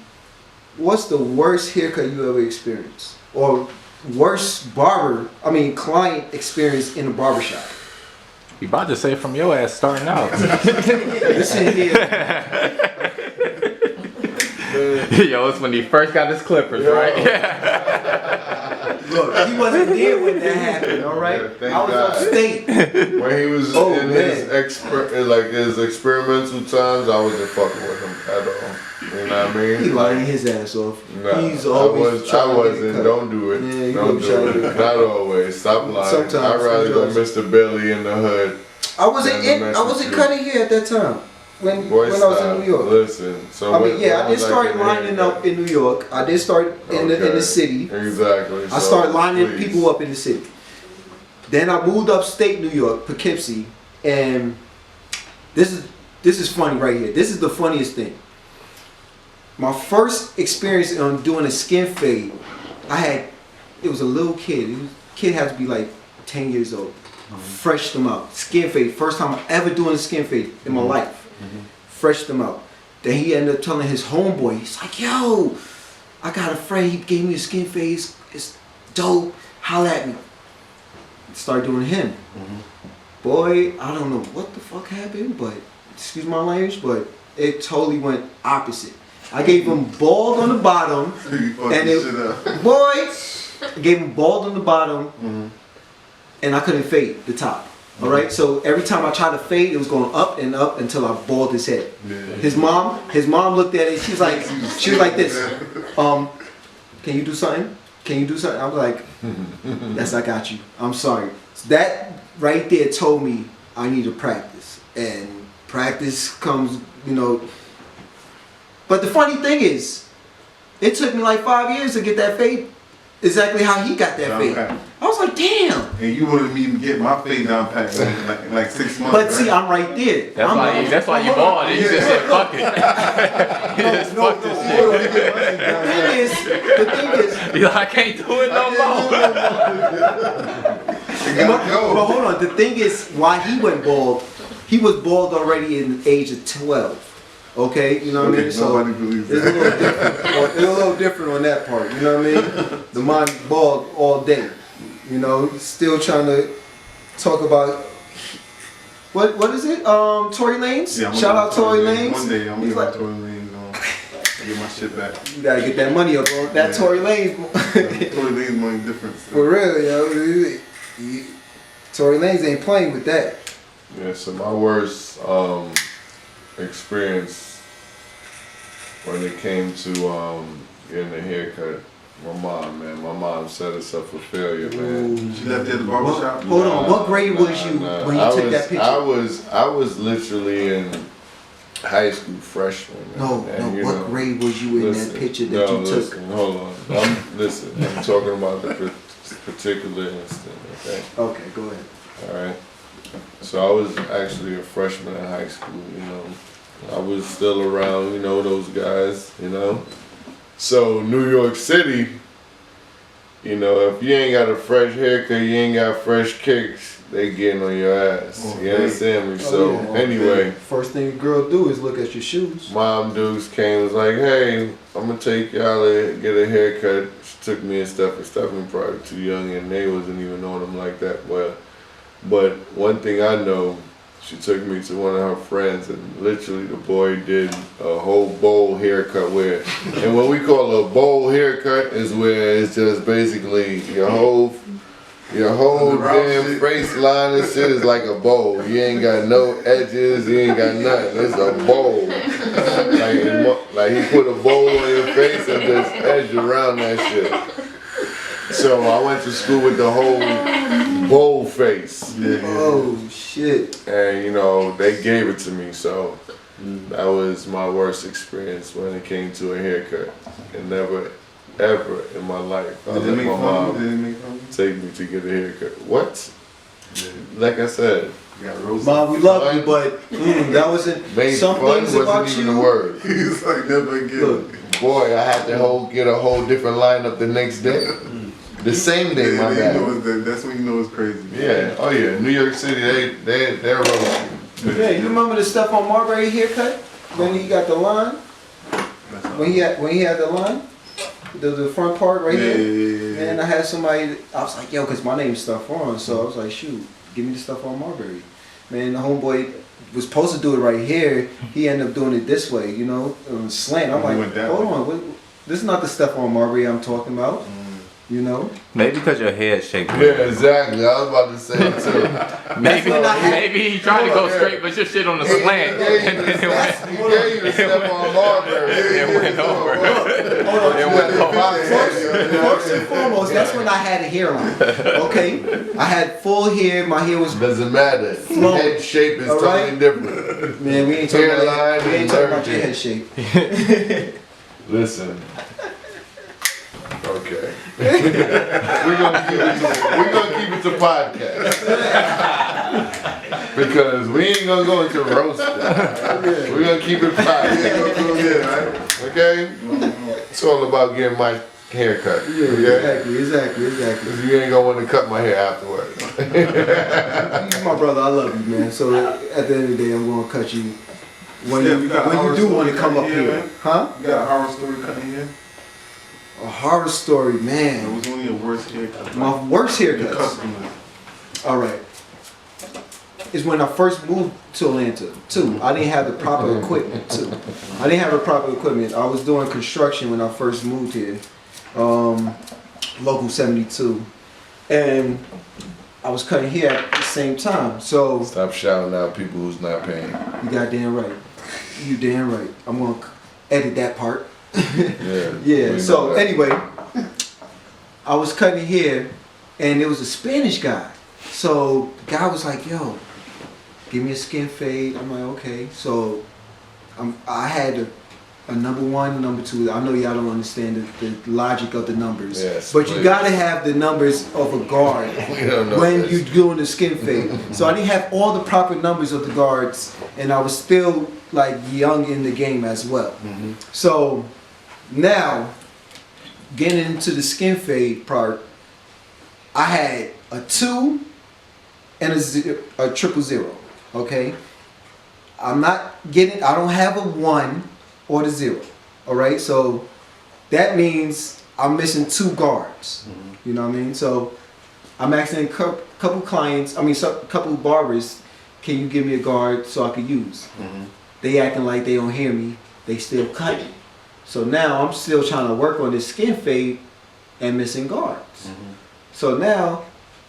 what's the worst haircut you ever experienced, or worst client experience in the barber shop? You about to say from your ass starting out. Listen here. Yo, it's when he first got his clippers, right? Look, he wasn't there when that happened. All right, Yeah, thank I was God. upstate. When he was Oh, in man. his experimental times, I wasn't fucking with him at all. You know what I mean? He lying his ass off. Nah, He's always I trying to get wasn't. cut. Don't do it. Yeah, you Don't gonna try to do get it. Not always. Stop lying. Sometimes, I'd rather go sometimes. Mr. Billy in the hood. I wasn't Yeah, I wasn't cutting hair at that time when Boy, when I was stop. in New York. Listen. So I mean, when- yeah, when I did was start getting lining haircut? up in New York. I did start in the Okay. city. Exactly. I So, started lining please. people up in the city. Then I moved upstate New York, Poughkeepsie, and this is funny right here. This is the funniest thing. My first experience on doing a skin fade, it was a little kid. Kid had to be like 10 years old. Fresh them out. Skin fade. First time I ever doing a skin fade in my life. Fresh them out. Then he ended up telling his homeboy, he's like, yo, I got a friend, he gave me a skin fade. It's dope. Holla at me. Start doing him. Boy, I don't know what the fuck happened, but excuse my language, but it totally went opposite. I gave him bald on the bottom, You fucked and this it, shit up. boy, I gave him bald on the bottom, and I couldn't fade the top. All right, so every time I tried to fade, it was going up and up until I bald his head. Yeah. His mom looked at it. She was like this. Can you do something? Can you do something? I was like, yes, I got you. I'm sorry. That right there told me I need to practice, and practice comes, you know. But the funny thing is, it took me like 5 years to get that fade exactly how he got that Down fade. pat. I was like, damn. And you wanted me to get my fade down pat in like 6 months. But see, I'm right there. That's why you bought it. You just said fuck it. You just fuck this shit. The thing is, You're like, I can't do it no more. but hold on. The thing is, why he went bald, he was bald already in the age of 12. Okay, you know what I mean? So nobody believes it's a little different. It's a little different on that part. You know what I mean? The mind bald all day. You know, still trying to talk about what is it? Tory Lanez. Yeah, Shout out Tory Lanez. One day I'm He's gonna like, get Tory Lanez get my shit back. you gotta get that money up, bro. That Yeah. Tory Lanez. Tory Lanez money different. For real, yo. Tory Lanez ain't playing with that. Yeah, so my worst experience when it came to getting a haircut, my mom set us up for failure, man. She left at the barbershop. Hold on, what grade was you when you took that picture? I was literally in high school freshman. Man. And, what grade was you in that picture that you took? Hold on. I'm talking about the particular instant, okay? Okay, go ahead. Alright. So I was actually a freshman in high school, you know. I was still around, you know, those guys, you know. So New York City, you know, if you ain't got a fresh haircut, you ain't got fresh kicks, they getting on your ass. You understand me? So anyway. First thing a girl do is look at your shoes. Mom Dukes came was like, hey, I'm gonna take y'all to get a haircut. She took me and Stephanie probably too young and they wasn't even on them like that. But one thing I know, she took me to one of her friends and literally the boy did a whole bowl haircut and what we call a bowl haircut is where it's just basically your whole damn face line and shit is like a bowl. You ain't got no edges, you ain't got nothing. It's a bowl. Like he put a bowl on your face and just edge around that shit. So I went to school with the whole bowl face. Oh shit. And you know, they gave it to me, so that was my worst experience when it came to a haircut. And never, ever in my life I let my mom take me to get a haircut. What? Like I said, Mom, we love you, but that wasn't some things about wasn't even you. the word. He's like, never again. Look, Boy, I had to get a whole different lineup the next day. The same day, my bad. That's when you know it's crazy. Yeah, oh yeah, New York City, they're roasting. yeah, you remember the stuff on Marbury haircut when he got the line? When he had the line, the front part right here. Yeah. Man, I had somebody. I was like, yo, cause my name's Stuff On, so I was like, shoot, give me the stuff on Marbury. Man, the homeboy was supposed to do it right here. He ended up doing it this way, you know, slant. I'm like, hold on, this is not the stuff on Marbury I'm talking about. You know? Maybe because your head shaped. Yeah, exactly. I was about to say it too. Maybe he tried to go straight, but your shit on the slant, and then it went. He gave you the step on Marbury. It went over. First and foremost, that's when I had a hairline. Okay? I had full hair, my hair was. Doesn't matter. Head shape is totally different. Man, we ain't talking about your head shape. Listen. Okay. We're gonna keep it to podcast. Because we ain't gonna go into roasting. We're gonna keep it podcast. Okay? It's all about getting my hair cut. Yeah, exactly. Because you ain't gonna want to cut my hair afterwards. You're my brother, I love you, man. So at the end of the day, I'm gonna cut you when you do want to come up here. Huh? You got a horror story cutting here? A horror story, It man. was only your worst haircut. My worst Your haircuts. customers. Alright. Is when I first moved to Atlanta, too. I didn't have the proper equipment, too. I was doing construction when I first moved here. Local 72. And I was cutting hair at the same time. So, Stop shouting out people who's not paying. you goddamn right. You damn right. I'm gonna edit that part. Yeah. So anyway, I was cutting hair, and it was a Spanish guy. So the guy was like, "Yo, give me a skin fade." I'm like, "Okay." So I had to a number one, number two. I know y'all don't understand the logic of the numbers, Yes, but you please. gotta have the numbers of a guard We don't know when this. you're doing the skin fade. So I didn't have all the proper numbers of the guards, and I was still like young in the game as well. So now, getting into the skin fade part, I had a 2 and a 000. Okay, I don't have a 1 or the 0. All right, so that means I'm missing 2 guards. You know what I mean? So I'm asking a couple clients, couple barbers, can you give me a guard so I could use? They acting like they don't hear me. They still cutting. So now I'm still trying to work on this skin fade and missing guards. So now,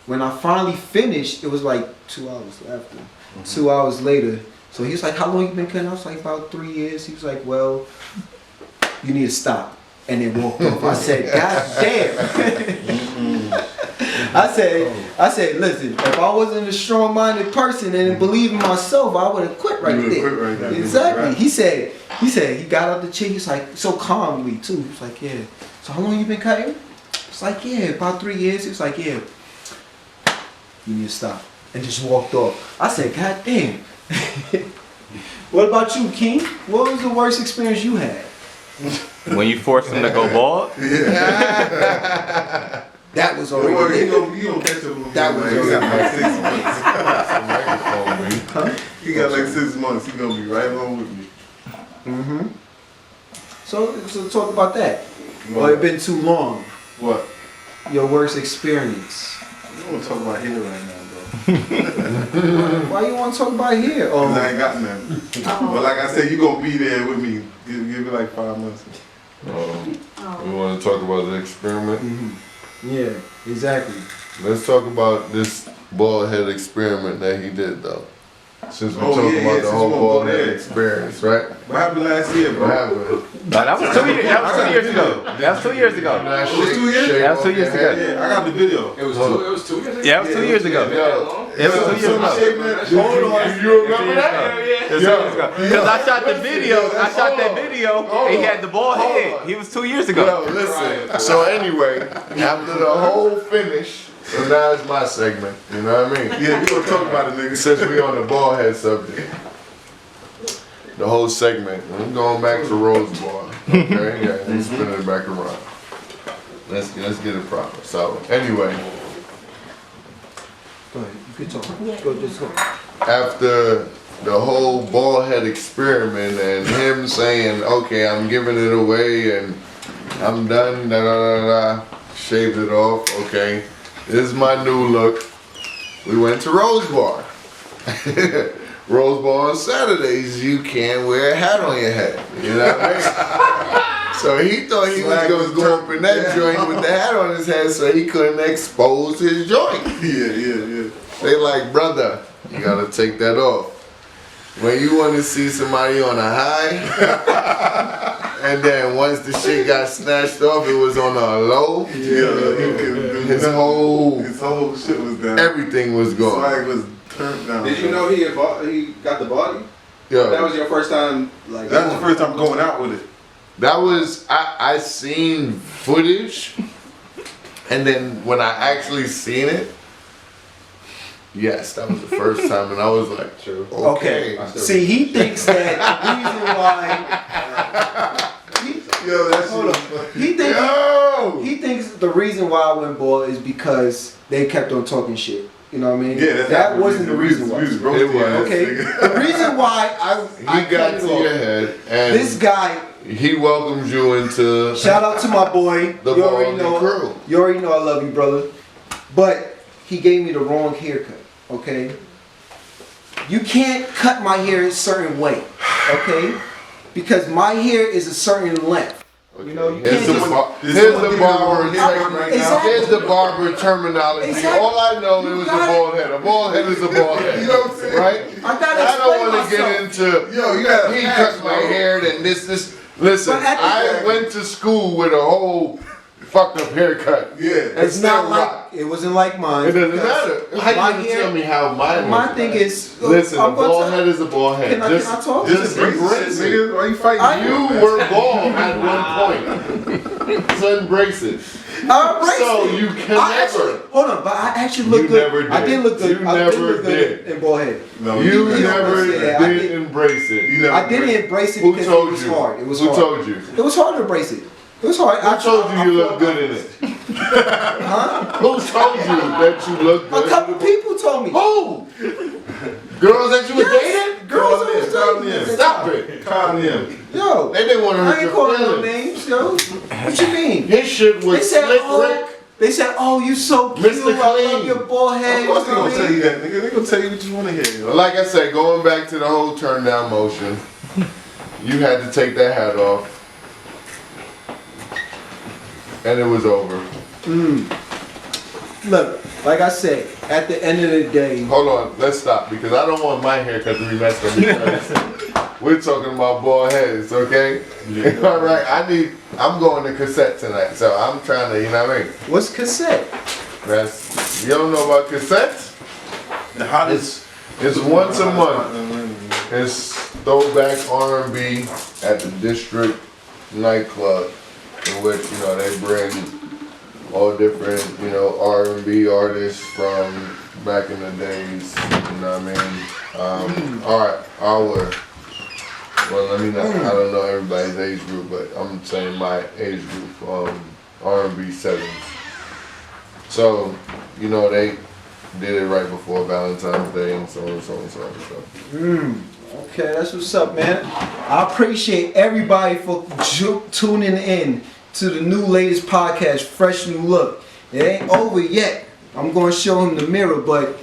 when I finally finished, it was like 2 hours after. 2 hours later, so he was like, how long you been cutting? I was like, about 3 years. He was like, well, you need to stop. And then walked off. I said, God damn. I said, listen, if I wasn't a strong-minded person and didn't believe in myself, I would have quit right You there. would've quit right there. Exactly. Right. He said he got out the chair. He's like, so calmly too. He was like, yeah. So how long you been cutting? It's like, yeah, about 3 years. He was like, yeah. You need to stop. And just walked off. I said, God damn. What about you, King? What was the worst experience you had? When you force him to go bald, That was Don't worry, already. he gonna catch up with me. That was He got like 6 months. Microphone, man. He got like 6 months. He gonna be right along with me. So talk about that. Well, it been too long. What? Your worst experience. We don't talk about hair right now, bro. Why you want to talk about here? Cause I Oh, ain't got none. But like I said, you gonna be there with me. Give it like 5 months. We want to talk about the experiment. yeah, exactly. Let's talk about this bald head experiment that he did, though. Since we're talking about the since whole we wanna bald go head there. experience, right? What happened last year, bro? What happened? no, that was 2 years. That was 2 years ago. That was 2 years ago. That was 2 years? shake That was 2 off years your head. ago. Yeah, I got the video. It was 2 years ago? Yeah, it was 2 years ago. Yo, It was 2 years ago. hold on. You remember that? Because I shot the video. I shot that video. And he had the bald head. He was 2 years ago. Yo, listen. So anyway, after the whole finish, so now it's my segment. You know what I mean? Yeah, we gonna talk about it, nigga. Since we on the bald head subject, the whole segment. I'm going back to Rose Bar. Okay, yeah, he's spinning it back around. Let's get it proper. So anyway, Go ahead. You can talk. Yeah. Go, just go. after the whole bald head experiment and him saying, okay, I'm giving it away and I'm done, da da da da, shaved it off, okay, this is my new look. We went to Rose Bar. Rose Bar on Saturdays, you can't wear a hat on your head, you know what I mean? So he thought he was gonna go up in that joint with the hat on his head so he couldn't expose his joint. Yeah. They like, brother, you gotta take that off. When you want to see somebody on a high, and then once the shit got snatched off, it was on a low. Yeah, he couldn't do His nothing. whole, His whole shit was down. everything was gone. Swag was turned down. Did you know he got the body? Yo, That was your first time, like. That's the first time going out with it. that was, I seen footage, and then when I actually seen it, yes, that was the first time, and I was like, True. okay. See, he thinks that the reason why Yo, that's hold on. He thinks the reason why I went bald is because they kept on talking shit. You know what I mean? Yeah, that wasn't the reason why. It was. Okay, the reason why I He got cut to it off, your head, and this guy. he welcomes you into Shout out to my boy. the You already bald know. crew. You already know I love you, brother. But he gave me the wrong haircut. Okay. You can't cut my hair a certain way. Okay. Because my hair is a certain length. You know, you Here's can't the, just. here's the barber. Exactly. Here's the barber terminology. Exactly. All I know You it was a got it. bald head. A bald head is a bald head. You know what I'm saying? Right? I gotta I don't explain want to get myself. into. Yo, you gotta He pass, cut my bro. hair and this. Listen, But at the- I went to school with a whole fucked up haircut. Yeah. It's not still like rock. it wasn't like mine. It doesn't because matter. How my you gonna hair- tell me how mine My was? thing is, Listen, a I'm gonna bald tell- head is a bald head. Can I talk? Just embrace it. Nigga, why you fighting? You were bald at one point. So embrace it. So you can never. Hold on, but I actually look You good. never did. I did look good. You I never did look good did. in bald head. No, You know never what I'm saying? I did did- embrace it. You never I didn't embrace it Who because told it was you? hard. It was Who hard. told you? It was hard to embrace it. It was hard. Who told you you look good in it? Huh? Who told you that you look A good? couple people told me. Who? Girls that you were Yes, dating? girls Call I was in, call dating. in. Stop it. Calm him. Yo, They didn't want to I hurt ain't your calling no feelings. names, yo. What you mean? His shit They was said, slick oh, Rick. they said, oh, you so cute. Mr. I love Clean. your bald head. Of course they You know gonna what I tell mean? you that, nigga. They gonna tell you what you wanna hear. Yo. Like I said, going back to the whole turn down motion, you had to take that hat off. And it was over. Look, like I said, at the end of the day, Hold on, let's stop because I don't want my haircut to be messed up. Because we're talking about bald heads, okay? All right, I'm going to cassette tonight, so I'm trying to, you know what I mean? what's cassette? You don't know about cassettes? The hottest. It's once a month. It's throwback R&B at the District nightclub, in which they bring all different R&B artists from back in the days. You know what I mean? All right, well, let me not. I don't know everybody's age group, but I'm saying my age group, R&B sevens. So they did it right before Valentine's Day and so on and so on and so on. So. Okay, that's what's up, man. I appreciate everybody for tuning in to the new latest podcast, Fresh New Look. It ain't over yet. I'm going to show him the mirror, but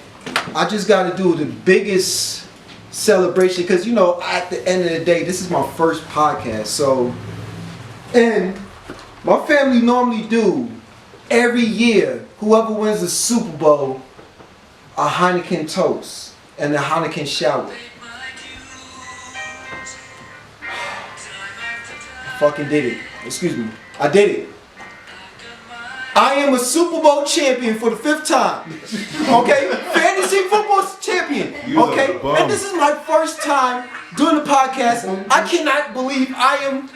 I just got to do the biggest celebration because, at the end of the day, this is my first podcast. So, and my family normally do every year, whoever wins the Super Bowl, a Heineken toast and a Heineken shower. I fucking did it. Excuse me. I did it. I am a Super Bowl champion for the 5th time. Okay? Fantasy football champion. Okay? And this is my first time doing the podcast. I cannot believe I am.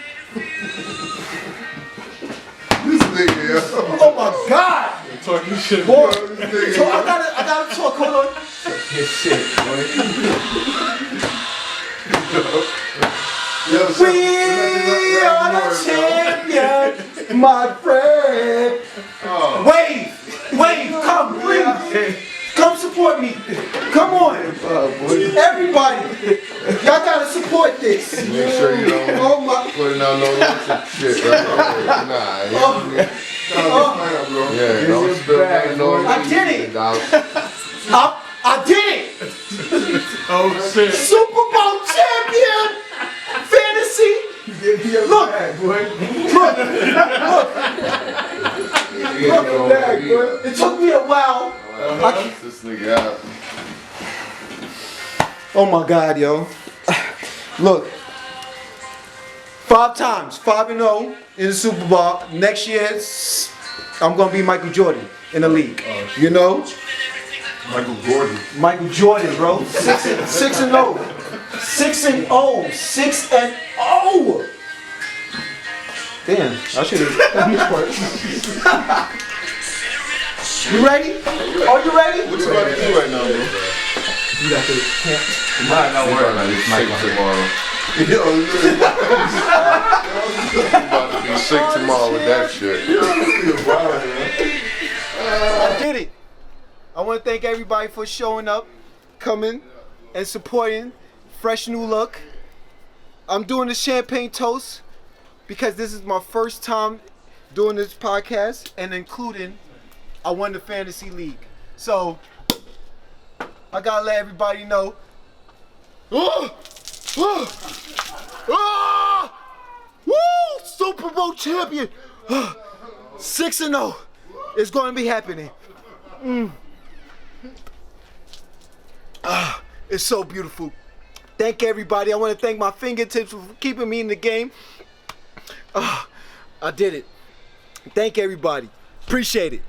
This nigga, yo. Oh my God! Talking shit. Boy, This nigga, so I gotta talk. Hold on. Yo, We are the champion, my friend. Wave, come, please. Come support me. Come on. Everybody. Y'all gotta support this. Make sure you don't Oh my. putting out no electric shit. Right? Nah. Yeah, don't spill no. I did it. Dog. I did it. Oh shit. Super Bowl champion. Fantasy. Look. Look. It took me a while. This nigga out. Oh my God, yo. Look. 5 times, 5-0 in the Super Bowl. Next year, I'm gonna be Michael Jordan in the league. You know? Michael Gordon. Michael Jordan, bro. 6-0. 6-0. 6-0. Damn, I should have done this part. You ready? Are you ready? What you about to do right now, bro? You got to You might not worry about this mic Sick tomorrow. Yo, I'm about to be sick tomorrow with that shit. I did it. I want to thank everybody for showing up, coming, and supporting Fresh New Look. I'm doing the champagne toast because this is my first time doing this podcast and including I won the fantasy league. So I gotta let everybody know. Woo! Super Bowl champion. 6-0. It's gonna be happening. It's so beautiful. Thank everybody. I want to thank my fingertips for keeping me in the game. I did it. Thank everybody. Appreciate it.